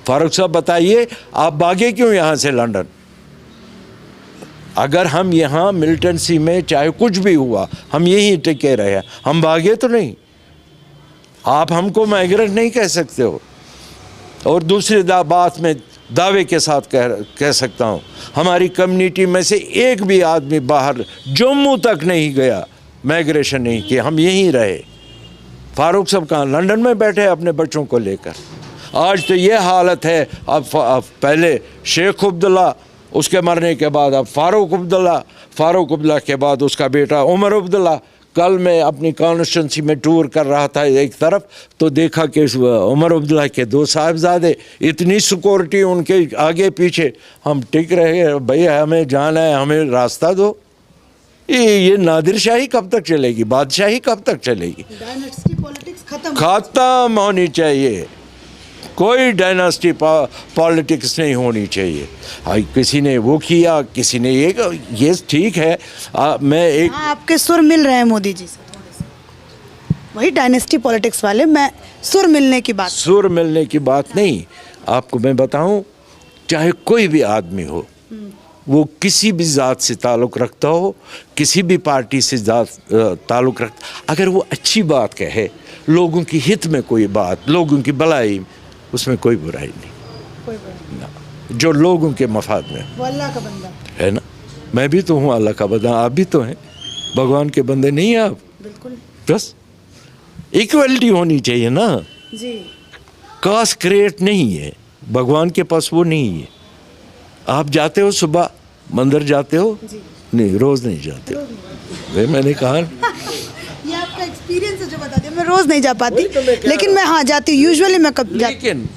फारूक साहब बताइए आप भागे क्यों यहाँ से लंदन? अगर हम यहाँ मिलिटेंसी में चाहे कुछ भी हुआ हम यहीं टिके रहे, हम भागे तो नहीं। आप हमको माइग्रेंट नहीं कह सकते हो। और दूसरी बात में दावे के साथ कह सकता हूँ, हमारी कम्युनिटी में से एक भी आदमी बाहर जम्मू तक नहीं गया, माइग्रेशन नहीं किया, हम यहीं रहे। फारूक साहब कहाँ? लंदन में बैठे अपने बच्चों को लेकर। आज तो ये हालत है। अब पहले शेख अब्दुल्ला, उसके मरने के बाद अब फारूक अब्दुल्ला के बाद उसका बेटा उमर अब्दुल्ला। कल मैं अपनी कॉन्स्टिट्यूंसी में टूर कर रहा था एक तरफ, तो देखा कि उमर अब्दुल्ला के 2 साहिबजादे, इतनी सिक्योरिटी उनके आगे पीछे। हम टिक रहे, भैया हमें जाना है, हमें रास्ता दो। ये नादिर शाही कब तक चलेगी? बादशाही कब तक चलेगी? डायनेस्टी पॉलिटिक्स खत्म होनी चाहिए। कोई डायनेस्टी पॉलिटिक्स नहीं होनी चाहिए। किसी ने वो किया, किसी ने ये ठीक है। मैं एक आपके सुर मिल रहे हैं मोदी जी से थोड़े से, वही डायनेस्टी पॉलिटिक्स वाले। मैं सुर मिलने की बात नहीं। आपको मैं बताऊं, चाहे कोई भी आदमी हो, वो किसी भी ज़ात से ताल्लुक़ रखता हो, किसी भी पार्टी से ताल्लुक़ रखता, अगर वो अच्छी बात कहे, लोगों की हित में कोई बात, लोगों की भलाई, उसमें कोई बुराई नहीं ना, जो लोगों के मफाद में। वो अल्लाह का बंदा है ना। मैं भी तो हूँ अल्लाह का बंदा, आप भी तो हैं भगवान के बंदे नहीं हैं आप? बिल्कुल। बस इक्वलिटी होनी चाहिए ना जी। कास्ट क्रिएट नहीं है, भगवान के पास वो नहीं है। आप जाते हो सुबह मंदिर जाते हो? नहीं, रोज़ नहीं जाते हो। वे मैंने कहा ये आपका एक्सपीरियंस है जो बता दिया। मैं रोज़ नहीं जा पाती, लेकिन मैं हाँ जाती हूँ। यूजुअली मैं कब जाती। लेकिन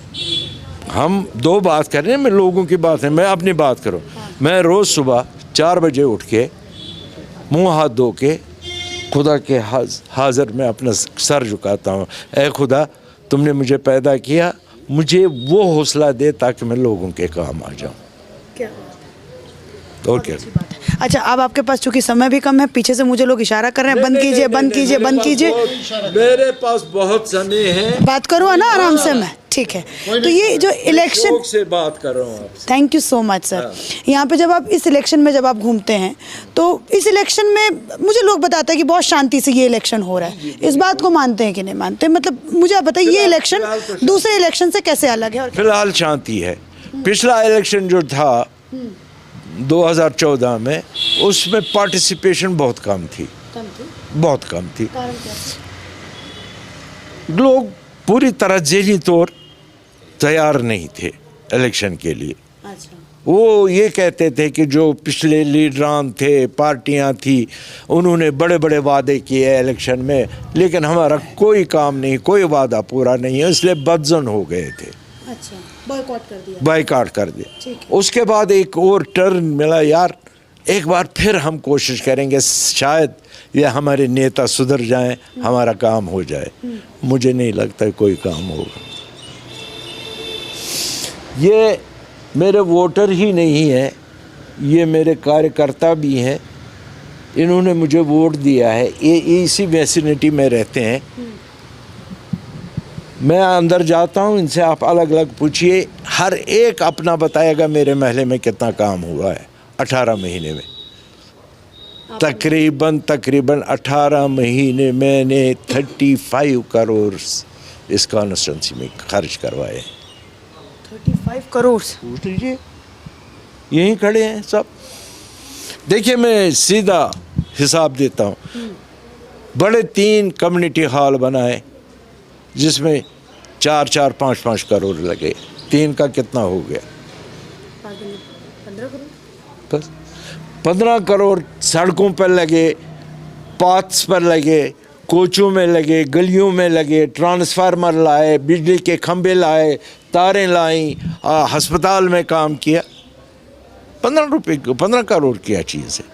हम 2 बात कर रहे हैं, मैं लोगों की बात है, मैं अपनी बात करूँ। मैं रोज़ सुबह 4 बजे उठ के मुँह हाथ धो के खुदा के हाज़िर में अपना सर झुकाता हूँ। ऐ खुदा, तुमने मुझे पैदा किया, मुझे वो हौसला दे ताकि मैं लोगों के काम आ जाऊँ। क्या और क्या? अच्छा, अब आपके पास चूंकि समय भी कम है, पीछे से मुझे लोग इशारा कर रहे हैं बंद कीजिए, बंद कीजिए, बंद कीजिए। मेरे पास बहुत समय है। बात करूँ ना आराम से मैं? ठीक है। तो ये जो इलेक्शन, शौक से बात कर रहा हूँ आपसे। Thank you so much sir. यहाँ पे जब आप इस इलेक्शन में जब आप घूमते हैं तो इस इलेक्शन में मुझे लोग बताते हैं कि बहुत शांति से ये इलेक्शन हो रहा है, इस बात को मानते हैं कि नहीं मानते? मतलब मुझे आप बताइए ये इलेक्शन दूसरे इलेक्शन से कैसे अलग है? और फिलहाल शांति है। पिछला इलेक्शन जो था 2014 में, उसमें पार्टिसिपेशन बहुत कम थी, बहुत कम थी। लोग पूरी तरह ज़हनी तौर तैयार नहीं थे इलेक्शन के लिए। अच्छा। वो ये कहते थे कि जो पिछले लीडरान थे, पार्टियां थी, उन्होंने बड़े बड़े वादे किए इलेक्शन में, लेकिन हमारा कोई काम नहीं, कोई वादा पूरा नहीं है, इसलिए बदजन हो गए थे। अच्छा, बॉयकॉट कर दिया। बाइकाट कर दिया। ठीक है। उसके बाद एक और टर्न मिला, यार एक बार फिर हम कोशिश करेंगे, शायद ये हमारे नेता सुधर जाएं, हमारा काम हो जाए। मुझे नहीं लगता कोई काम होगा। ये मेरे वोटर ही नहीं है, ये मेरे कार्यकर्ता भी हैं, इन्होंने मुझे वोट दिया है, ये इसी वेसिनिटी में रहते हैं। मैं अंदर जाता हूँ, इनसे आप अलग अलग पूछिए, हर एक अपना बताएगा मेरे महल्ले में कितना काम हुआ है 18 महीने में। तकरीबन 18 महीने मैंने 35 करोड़ इस कॉन्स्टिट्यूंसी में खर्च करवाए। 35 करोड़? पूछ लीजिए, यहीं खड़े हैं सब। देखिए मैं सीधा हिसाब देता हूँ। बड़े 3 कम्युनिटी हॉल बनाए जिसमें 4-4, 5-5 करोड़ लगे। 3 का कितना हो गया? 15 करोड़। बस 15 करोड़ सड़कों पर लगे, पाथ्स पर लगे, कोचों में लगे, गलियों में लगे, ट्रांसफार्मर लाए, बिजली के खंभे लाए, तारें लाई, अस्पताल में काम किया। 15 करोड़ क्या चीज़ है?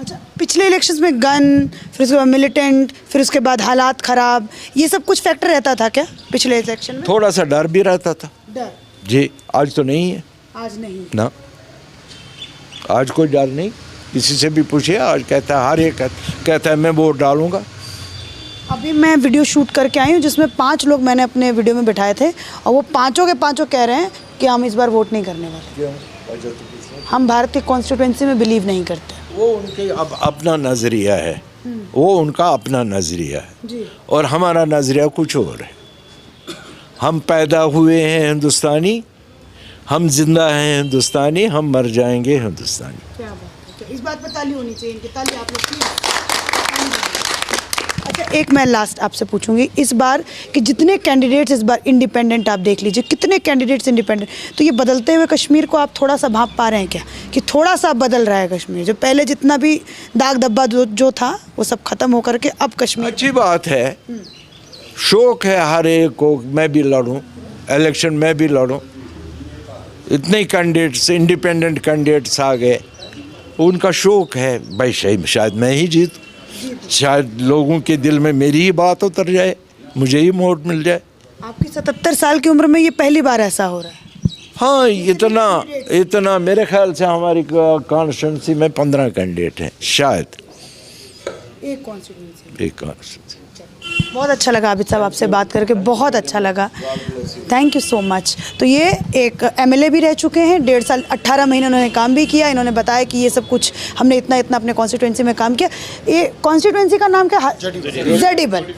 अच्छा, पिछले इलेक्शंस में गन, फिर उसके बाद मिलिटेंट, फिर उसके बाद हालात ख़राब, ये सब कुछ फैक्टर रहता था क्या पिछले इलेक्शन में? थोड़ा सा डर भी रहता था डर? जी, आज तो नहीं है आज नहीं ना, आज कोई डर नहीं। किसी से भी पूछिए, आज कहता है, हर एक कहता है मैं वोट डालूंगा। अभी मैं वीडियो शूट करके आई हूँ जिसमें 5 लोग मैंने अपने वीडियो में बिठाए थे और वो पाँचों के पाँचों कह रहे हैं कि हम इस बार वोट नहीं करने वाले। क्यों? हम भारतीय कॉन्स्टिट्यूंसी में बिलीव नहीं करते। वो उनके अपना नज़रिया है, वो उनका अपना नज़रिया है जी। और हमारा नज़रिया कुछ और है। हम पैदा हुए हैं हिंदुस्तानी, हम जिंदा हैं हिंदुस्तानी, हम मर जाएंगे हिंदुस्तानी। क्या बात है, इस बात पर ताली होनी चाहिए, इनकी ताली आप लोग की। अच्छा, एक मैं लास्ट आपसे पूछूंगी इस बार कि जितने कैंडिडेट्स इस बार इंडिपेंडेंट, आप देख लीजिए कितने कैंडिडेट्स इंडिपेंडेंट, तो ये बदलते हुए कश्मीर को आप थोड़ा सा भांप पा रहे हैं क्या कि थोड़ा सा बदल रहा है कश्मीर? जो पहले जितना भी दाग धब्बा जो था वो सब खत्म होकर के अब कश्मीर। अच्छी बात है, शौक है हर एक को, मैं भी लड़ूं इलेक्शन, मैं भी लड़ूं। इतने कैंडिडेट्स, इंडिपेंडेंट कैंडिडेट्स आ गए, उनका शौक है भाई, शायद मैं ही जीतूं, शायद लोगों के दिल में मेरी ही बात उतर जाए, मुझे ही वोट मिल जाए। आपकी 77 साल की उम्र में ये पहली बार ऐसा हो रहा है? हाँ, इतना मेरे ख्याल से हमारी कॉन्स्टिट्यूंसी में 15 कैंडिडेट हैं शायद, एक कॉन्स्टिट्यूंसी। एक कॉन्स्टिट्यूंसी। बहुत अच्छा लगा आबिद साहब आपसे बात करके, बहुत अच्छा लगा, थैंक यू सो मच। तो ये एक एमएलए भी रह चुके हैं, 1.5 साल 18 महीने उन्होंने काम भी किया। इन्होंने बताया कि ये सब कुछ हमने इतना अपने कॉन्स्टिट्यूंसी में काम किया। ये कॉन्स्टिट्यूंसी का नाम क्या?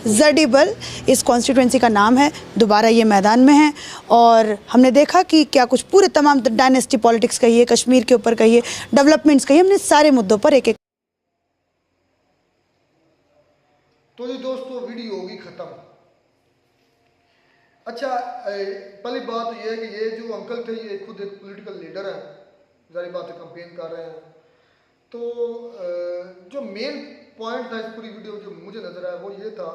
जडीबल इस कॉन्स्टिट्यूंसी का नाम है। दोबारा ये मैदान में है और हमने देखा कि क्या कुछ पूरे तमाम डायनेस्टी पॉलिटिक्स कहिए, कश्मीर के ऊपर कहिए, डेवलपमेंट्स कहिए, हमने सारे मुद्दों पर एक तो जी दोस्तों, वीडियो होगी ख़त्म। अच्छा, पहली बात तो ये है कि ये जो अंकल थे ये खुद एक पॉलिटिकल लीडर है, जारी बात है, कंपेन कर रहे हैं। तो जो मेन पॉइंट था इस पूरी वीडियो में जो मुझे नज़र आया वो ये था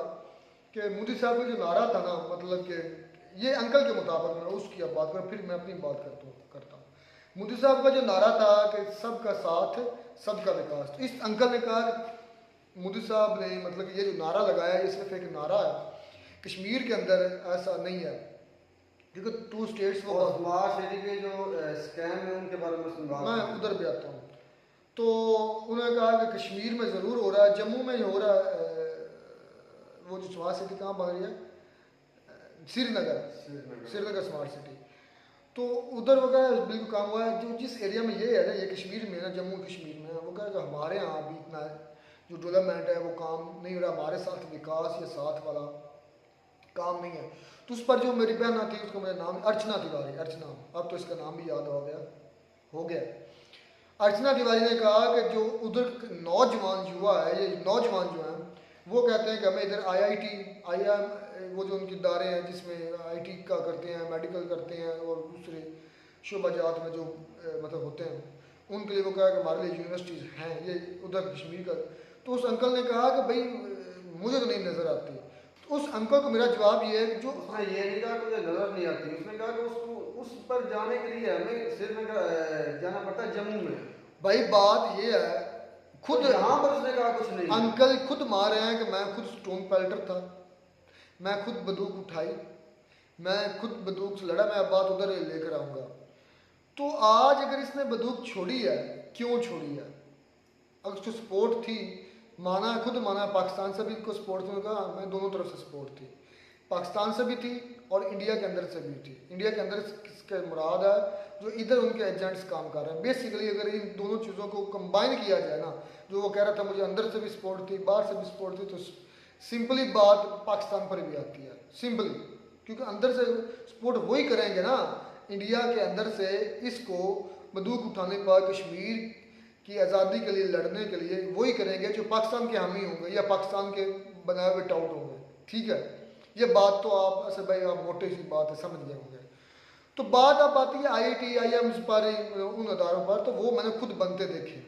कि मोदी साहब का जो नारा था ना, मतलब कि ये अंकल के मुताबिक, मैं उसकी अब बात करूँ फिर मैं अपनी बात करता हूँ। मोदी साहब का जो नारा था कि सबका साथ सबका विकास, तो इस अंकल ने कहा, मोदी साहब ने मतलब ये जो नारा लगाया ये सिर्फ एक नारा है, कश्मीर के अंदर ऐसा नहीं है क्योंकि 2 स्टेट्स वो स्मार्ट सिटी के जो स्कैम है उनके बारे में सुन रहा हूं। मैं उधर भी आता हूँ। तो उन्होंने कहा कि कश्मीर में ज़रूर हो रहा है, जम्मू में ही हो रहा है, वो जो स्मार्ट सिटी कहाँ बन रही है, श्रीनगर श्रीनगर। Srinagar smart city. तो उधर वगैरह बिल्कुल काम हुआ है। जो जिस एरिया में ये है ना, ये कश्मीर में है ना, जम्मू कश्मीर में वो कह रहे हमारे यहाँ अभी इतना जो डेवलपमेंट है वो काम नहीं हो रहा, हमारे साथ विकास या साथ वाला काम नहीं है। तो उस पर जो मेरी बहन थी, उसका मुझे नाम अर्चना तिवारी, अर्चना, अब तो इसका नाम भी याद हो गया। अर्चना तिवारी ने कहा कि जो उधर नौजवान युवा है, ये नौजवान जो हैं वो कहते हैं कि हमें इधर IIM वो जो उनके इदारे हैं जिसमें IT का करते हैं, मेडिकल करते हैं और दूसरे शोबाजात में जो मतलब होते हैं, उनके लिए वो कहा कि हमारे लिए यूनिवर्सिटीज़ हैं ये उधर कश्मीर का। तो उस अंकल ने कहा कि भाई मुझे तो नहीं नज़र आती। तो उस अंकल को मेरा जवाब ये है कि जो उसने ये नहीं कहा कि मुझे नजर नहीं आती, उसने कहा कि उसको उस पर जाने के लिए हमें श्रीनगर जाना पड़ता है, जम्मू में। भाई बात ये है, खुद यहाँ पर उसने कहा कुछ नहीं। अंकल खुद मान रहे हैं कि मैं खुद स्टोन पेल्टर था, मैं खुद बंदूक उठाई, मैं खुद बंदूक से लड़ा, मैं अब बात उधर लेकर आऊँगा। तो आज अगर इसने बंदूक छोड़ी है, क्यों छोड़ी है? अगर उसको सपोर्ट थी, माना खुद माना पाकिस्तान से भी इसको सपोर्ट थी, कहा मैं दोनों तरफ से सपोर्ट थी, पाकिस्तान से भी थी और इंडिया के अंदर से भी थी। इंडिया के अंदर किसके मुराद है जो इधर उनके एजेंट्स काम कर रहे हैं। बेसिकली अगर इन दोनों चीज़ों को कंबाइन किया जाए ना, जो वो कह रहा था मुझे अंदर से भी सपोर्ट थी, बाहर से भी सपोर्ट थी, तो सिंपली बात पाकिस्तान पर भी आती है, सिंपली, क्योंकि अंदर से सपोर्ट वही करेंगे ना, इंडिया के अंदर से इसको बंदूक उठाने पर कश्मीर की आज़ादी के लिए लड़ने के लिए वही करेंगे जो पाकिस्तान के हामी होंगे या पाकिस्तान के बनाए हुए टाउट होंगे। ठीक है, ये बात तो आप ऐसे भाई आप मोटे सी बात है, समझ गए होंगे। तो बात अब आती है IIM पर, उन अदारों पर, तो वो मैंने खुद बनते देखे।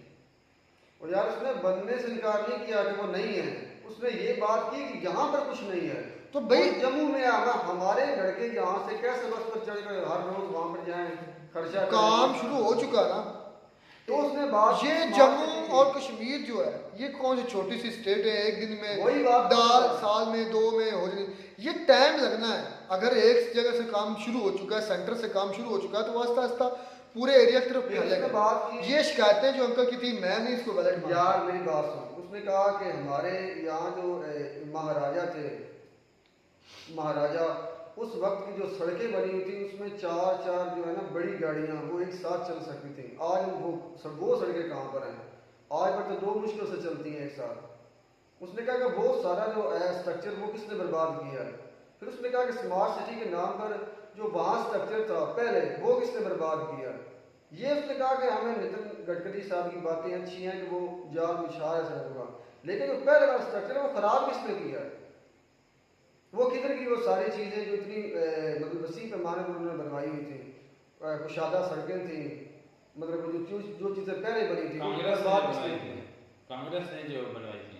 और यार उसने बनने से इनकार नहीं किया कि वो नहीं है, उसने ये बात की कि यहाँ पर कुछ नहीं है। तो भाई जम्मू में आना, हमारे लड़के यहाँ से कैसे बस पर चढ़ कर हर रोज वहाँ पर जाएं, खर्चा काम शुरू हो चुका ना। तो उसने बात ये जम्मू और कश्मीर जो है ये कौन सी छोटी सी स्टेट है, एक दिन वही में बात साल में 2 में हो जाए, ये टाइम लगना है। अगर एक जगह से काम शुरू हो चुका है, सेंटर से काम शुरू हो चुका है, तो आस्ता आस्ता पूरे एरिया की तरफ फैलेगा। बात की ये शिकायतें जो अंकल की थी, मैं नहीं इसको वैलिड मानता। यार मेरी बात सुन, उसने कहा कि हमारे यहाँ जो महाराजा थे, महाराजा उस वक्त की जो सड़कें बनी हुई थी उसमें चार जो है ना बड़ी गाड़ियाँ वो एक साथ चल सकती थी। आज वो सड़कें कहाँ पर हैं? आज पर तो 2 मुश्किल से चलती हैं एक साथ। उसने कहा कि वो सारा जो स्ट्रक्चर वो किसने बर्बाद किया है। फिर उसने कहा कि स्मार्ट सिटी के नाम पर जो वहाँ स्ट्रक्चर था पहले वो किसने बर्बाद किया। ये उसने कहा कि हमें नितिन गडकरी साहब की बातें अच्छी हैं कि वो जाल बिछा है सड़क का, लेकिन जो पहले वाला स्ट्रक्चर है वो खराब किसने किया है? वो किधर की वो सारी चीज़ें जो इतनी मतलब वसी पैमाने पर उन्होंने बनवाई हुई थी, कुशादा सड़कें थी, मतलब जो चीज़ें पहले बनी थी कांग्रेस ने जो बनवाई थी।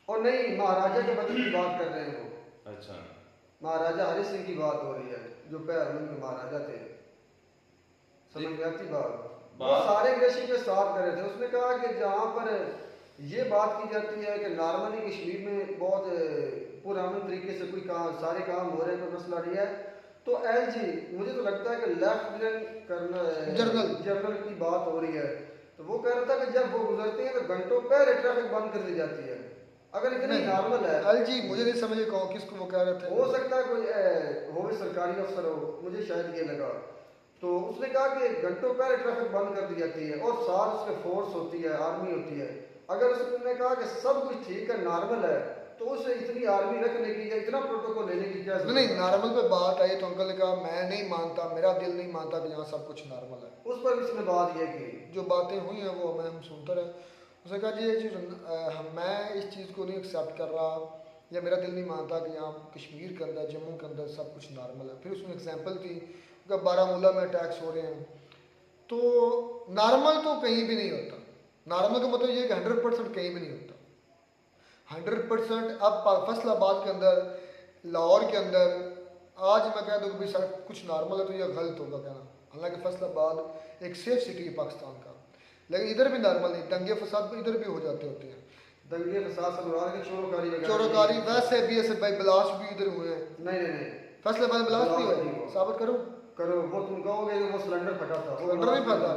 और नहीं, महाराजा के बदल की बात कर रहे हैं वो। अच्छा, महाराजा हरि सिंह की बात हो रही है जो पहले उनके महाराजा थे, समझ में आती बात। वो सारे कृषि के साथ कर रहे थे। उसने कहा कि जहाँ पर ये बात की जाती है कि नॉर्मली कश्मीर में बहुत पुराने तरीके से कोई काम सारे काम हो रहे हैं, कोई मसला नहीं है, तो LG मुझे तो लगता है कि लेफ्टिनेंट जनरल की बात हो रही है। तो वो कह रहा था कि जब वो गुजरते हैं तो घंटों पहले ट्रैफिक बंद कर दी जाती है। अगर इतनी नॉर्मल है LG मुझे नहीं समझ कौन किसको वो कह रहे थे, हो सकता है कोई हो सरकारी अफसर हो, मुझे शायद ये लगा। तो उसने कहा कि घंटों पहले ट्रैफिक बंद कर दी जाती है और साथ उसमें फोर्स होती है, आर्मी होती है। अगर उसने कहा कि सब कुछ ठीक है, नॉर्मल है, तो उसे इतनी आर्मी रखने की या इतना प्रोटोकॉल लेने की क्या जरूरत नहीं, है? नॉर्मल पे बात आई तो अंकल ने कहा मैं नहीं मानता, मेरा दिल नहीं मानता कि यहाँ सब कुछ नॉर्मल है। उस पर उसने बात ये की, जो बातें हुई हैं वो हम सुनते रहे। उसने कहा जी ये चीज़ मैं इस चीज़ को नहीं एक्सेप्ट कर रहा या मेरा दिल नहीं मानता कि यहाँ कश्मीर के अंदर, जम्मू के अंदर सब कुछ नॉर्मल है। फिर उसमें एग्जाम्पल थी कि बारामूला में अटैक्स हो रहे हैं, तो नॉर्मल तो कहीं भी नहीं होता। नॉर्मल का मतलब ये कि 100% कहीं भी नहीं होता। 100% अब फैसलाबाद के अंदर, लाहौर के अंदर आज मैं कह दूँ कि भाई सब कुछ नॉर्मल है तो यह गलत होगा कहना। हालांकि फैसलाबाद एक सेफ सिटी है पाकिस्तान का, लेकिन इधर भी नॉर्मल नहीं, दंगे फसाद भी इधर भी हो जाते होते हैं। दंगे फसाद सब चोरोकारी वैसे भी ऐसे भाई ब्लास्ट भी इधर हुए हैं। नहीं फैसलाबाद ब्लास्ट भी हुए, साबित करो। वो तुम कहोगे वो सिलेंडर फटा था, सिलेंडर नहीं फटा,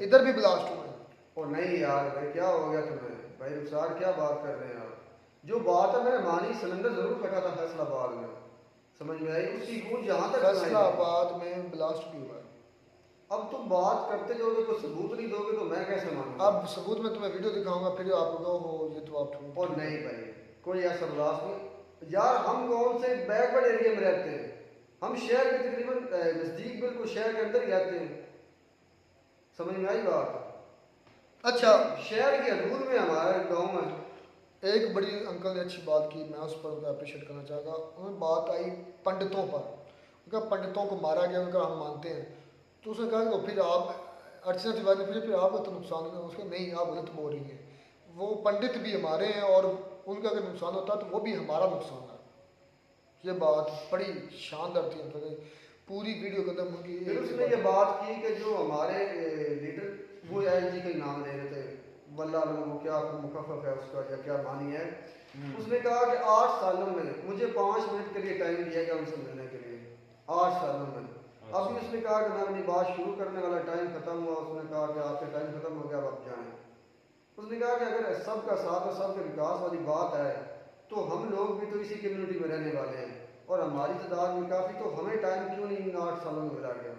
इधर भी ब्लास्ट हुए। और नहीं यार भाई क्या हो गया तुम्हें भाई रुखसार, क्या बात कर रहे हैं आप? जो बात है मैंने मानी, सिलेंडर जरूर फटा था फैसलाबाद में, समझ में आई? उसकी गूंज यहाँ तक सुनाई दी। फैसलाबाद में ब्लास्ट भी हुआ है। अब तुम बात करते जाओगे तो सबूत नहीं दोगे तो मैं कैसे मानूंगा? अब सबूत में तुम्हें वीडियो दिखाऊंगा, फिर आप लोग हो ये तो आप ठूक। और नहीं भाई, कोई ऐसा ब्लास्ट नहीं यार। हम कौन से बैकवर्ड एरिया में रहते हैं, हम शहर के तकरीबन नजदीक, बिल्कुल शहर के अंदर ही रहते हैं। समझ में आई बात? अच्छा, शहर के हदूद में हमारा गाँव है। एक बड़ी अंकल ने अच्छी बात की, मैं उस पर उनका अप्रिशिएट करना चाहता। उन्होंने बात आई पंडितों पर, उनका पंडितों को मारा गया, उनका हम मानते हैं। तो उसने कहा कि फिर आप अर्चना तिवारी ने पूछा फिर आपका तो नुकसान है? उसके नहीं, आप गलत बोल रही हैं, वो पंडित भी हमारे हैं और उनका अगर नुकसान होता तो वो भी हमारा नुकसान है। ये बात बड़ी शानदार थी अंकल ने, पूरी वीडियो के अंदर उनकी फिर उसने ये बात की कि जो हमारे लीडर वो एलजी का नाम ले रहे थे, वल्ला वो क्या मुखफ़फ़ है उसका या क्या मानी है। उसने कहा कि 8 सालों में मुझे 5 मिनट के लिए टाइम दिया गया उनसे मिलने के लिए, 8 सालों में। अभी उसने कहा कि मैं अपनी बात शुरू करने वाला टाइम खत्म हुआ, उसने कहा कि आपका टाइम खत्म हो गया, अब आप जाएं। उसने कहा कि अगर सबका साथ और सबके विकास वाली बात है तो हम लोग भी तो इसी कम्युनिटी में रहने वाले हैं और हमारी तादाद भी काफ़ी, तो हमें टाइम क्यों नहीं इन 8 सालों में मिला गया?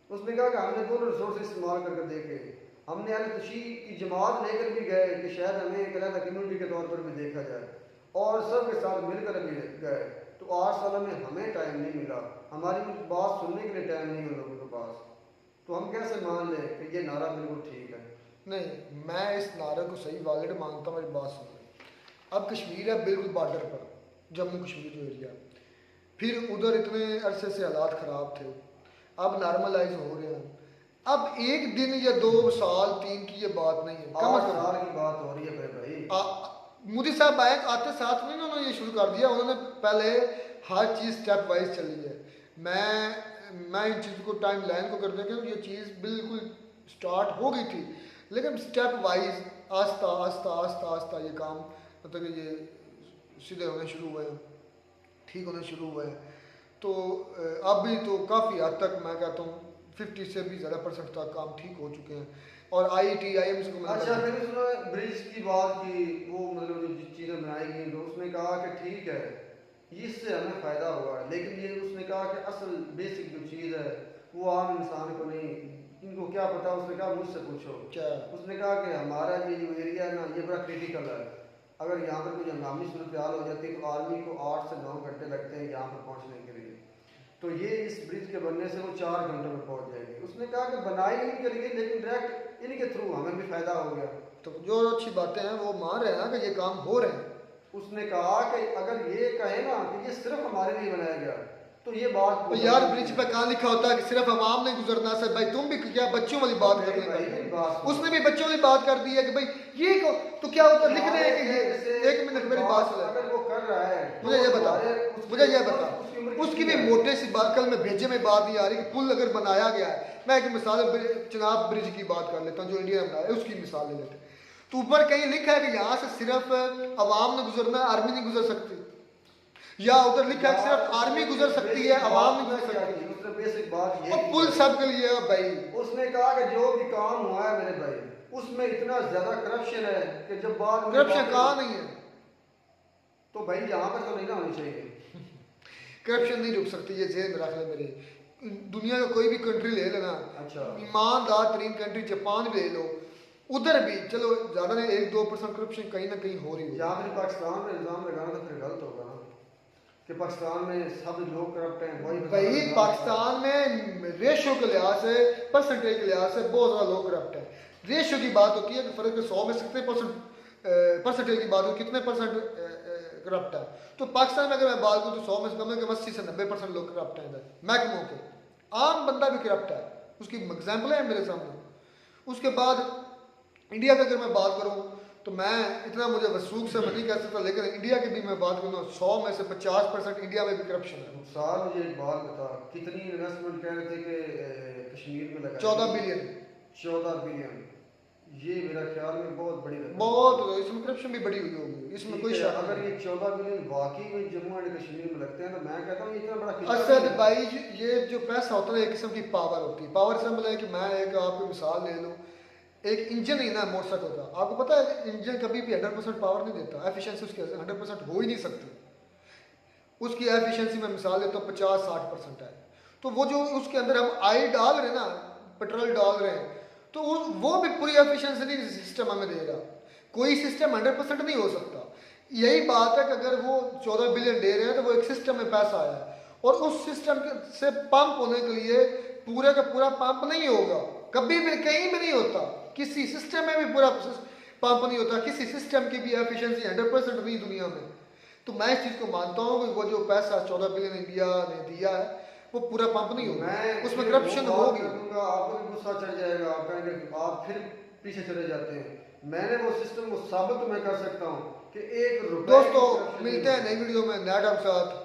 उसने कहा कि हमने दोनों रिसोर्स इस्तेमाल करके देखे, हमने अहले तशरीह की जमात लेकर भी गए कि शायद हमें एक अलग कम्युनिटी के तौर पर भी देखा जाए, और सब के साथ मिलकर भी गए। तो 8 सालों में हमें टाइम नहीं मिला, हमारी बात सुनने के लिए टाइम नहीं है लोगों के पास। तो हम कैसे मान लें कि ये नारा बिल्कुल ठीक है? नहीं, मैं इस नारे को सही वैलिड मानता हूँ। मेरी बात सुनो, अब कश्मीर है बिल्कुल बॉर्डर पर, जम्मू कश्मीर जो एरिया, फिर उधर इतने अरसे से हालात ख़राब थे, अब नॉर्मलाइज हो रहे हैं। अब एक दिन या 2 साल 3 की ये बात नहीं है, कम 8 से साल की बात हो रही है मेरे भाई। मोदी साहब आए आते साथ में उन्होंने ये शुरू कर दिया। उन्होंने पहले हर चीज़ स्टेप वाइज चली है। मैं इन चीज़ को टाइम लाइन को कर देता हूँ, ये चीज़ बिल्कुल स्टार्ट हो गई थी, लेकिन स्टेप वाइज आस्ता आस्ता आस्ता आस्ता ये काम मतलब कि ये सीधे होने शुरू हुए हैं, ठीक होने शुरू हुए हैं। तो अभी तो काफ़ी हद तक मैं कहता हूँ 50 से भी ज़्यादा% तक काम ठीक हो चुके हैं। और IIT IIMs को अच्छा, फिर उसने ब्रिज की बात की, वो मतलब जो चीज़ें बनाई गई तो उसने कहा कि ठीक है इससे हमें फ़ायदा हुआ है, लेकिन ये उसने कहा कि असल बेसिक जो चीज़ है वो आम इंसान को नहीं, इनको क्या पता। उसने कहा मुझसे पूछो क्या उसने कहा कि हमारा ये जो एरिया है ना ये बड़ा क्रिटिकल है, अगर यहाँ पर कोई हंगामी सूरत हाल हो जाती है तो आर्मी को 8 से 9 घंटे लगते हैं यहाँ पर पहुँचने के लिए, तो ये इस ब्रिज के बनने से वो 4 घंटों में पहुँच जाएगी। उसने कहा कि बनाई नहीं करेंगे लेकिन डायरेक्ट इन्हीं के थ्रू हमें भी फ़ायदा हो गया। तो जो अच्छी बातें हैं वो मान रहे हैं ना कि ये काम हो रहे हैं। उसने कहा कि अगर ये कहे ना कि ये सिर्फ हमारे लिए बनाया गया तो ये बात तो यार ब्रिज पे कहाँ लिखा होता है कि सिर्फ अवाम ने गुजरना से? भाई तुम भी क्या बच्चों वाली बात कर रहे हो? उसने भी बच्चों वाली बात कर दी है कि भाई ये को तो क्या होता है, लिख रहे हैं कि ये 1 मिनट मेरी बात सुन, अगर वो कर रहा है मुझे ये बता उसकी भी मोटे सी बात, कल में भेजे में बात नहीं आ रही कि पुल अगर बनाया गया है। मैं एक मिसाल चनाब ब्रिज की बात कर लेता हूँ जो इंडिया में बनाया है, उसकी मिसाल ले लेते हैं। तो ऊपर कहीं लिखा है कि यहाँ से सिर्फ अवाम ने गुजरना, आर्मी नहीं गुजर सकती, या उधर लिखा है सिर्फ आर्मी गुजर सकती है, अवाम नहीं गुजर सकती। उसने बेसिक बात ये और पुल सब के लिए है भाई। उसने कहा कि जो भी काम हुआ है मेरे भाई उसमें इतना ज्यादा करप्शन है कि जब बात करप्शन कहाँ नहीं है? तो भाई यहाँ पर तो नहीं ना होनी चाहिए। करप्शन नहीं रुक सकती, ये जेल में रख ले मेरे। दुनिया का कोई भी कंट्री ले लेना, अच्छा ईमानदार तरीन कंट्री जापान भी ले लो, उधर भी चलो ज़्यादा नहीं 1-2% करप्शन कहीं ना कहीं हो रही है। या फिर पाकिस्तान में इल्ज़ाम लगाना तो फिर गलत होगा ना कि पाकिस्तान में सब लोग करप्ट हैं। वही भाई पाकिस्तान में रेशो के लिहाज से, परसेंटेज के लिहाज से बहुत ज़्यादा लोग करप्ट हैं। रेशो की बात होती है कि फ़र्क 100 में कितने परसेंटेज की बात हो, कितने % करप्ट है। तो पाकिस्तान में अगर मैं बात करूँ तो 100 में कम है कि 80 से 90% लोग करप्ट हैं इधर, महकमों के। आम बंदा भी करप्ट है, उसकी एग्जाम्पल है मेरे सामने। उसके बाद इंडिया की अगर मैं बात करूँ तो मैं इतना मुझे वसूख से मैं नहीं कह सकता, लेकिन इंडिया की भी मैं बात करूँ 100 में से 50% इंडिया में भी करप्शन है। साल मुझे एक बात बता, कितनी इन्वेस्टमेंट कह रहे थे कि कश्मीर में लगा? 14 बिलियन। 14 बिलियन, ये मेरा ख्याल में बहुत बड़ी रकम। बहुत, इसमें करप्शन भी बड़ी हुई होगी, इसमें कोई शक अगर ये 14 बिलियन वाकई में जम्मू एंड कश्मीर में लगते हैं तो मैं कहता हूँ इतना बड़ा असद भाई ये जो पैसा होता है एक किस्म की पावर होती है। पावर से मतलब है कि मैं एक आपको मिसाल ले लूँ, एक इंजन ही ना मोटरसाइकिल का, आपको पता है इंजन कभी भी 100% पावर नहीं देता, एफिशिएंसी उसकी 100% हो ही नहीं सकती। उसकी एफिशिएंसी में मिसाल देता हूँ 50-60% है। तो वो जो उसके अंदर हम आई डाल रहे हैं ना, पेट्रोल डाल रहे हैं, तो वो भी पूरी एफिशिएंसी नहीं सिस्टम हमें देगा। कोई सिस्टम 100% नहीं हो सकता। यही बात है कि अगर वो 14 बिलियन दे रहे हैं तो वो एक सिस्टम में पैसा आया है, और उस सिस्टम से पंप होने के लिए पूरा का पूरा पंप नहीं होगा, कभी भी कहीं भी नहीं होता, किसी सिस्टम में भी पूरा पंप नहीं होता, किसी सिस्टम की भी एफिशिएंसी 100% नहीं दुनिया में। तो मैं इस चीज़ को मानता हूँ कि वो जो पैसा 14 बिलियन इंडिया ने दिया है वो पूरा पंप नहीं होगा, उसमें करप्शन होगी। आपको भी गुस्सा चढ़ जाएगा, आप कहेंगे आप फिर पीछे चले जाते हैं। मैंने वो सिस्टम को साबित मैं कर सकता हूँ कि 1 रुपए। दोस्तों मिलते हैं नई वीडियो में नया टाइम साथ।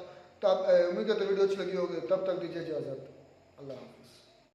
तब उम्मीद करते वीडियो अच्छी लगी होगी, तब तक दीजिए इजाज़त। अल्लाह हाफ़िज़।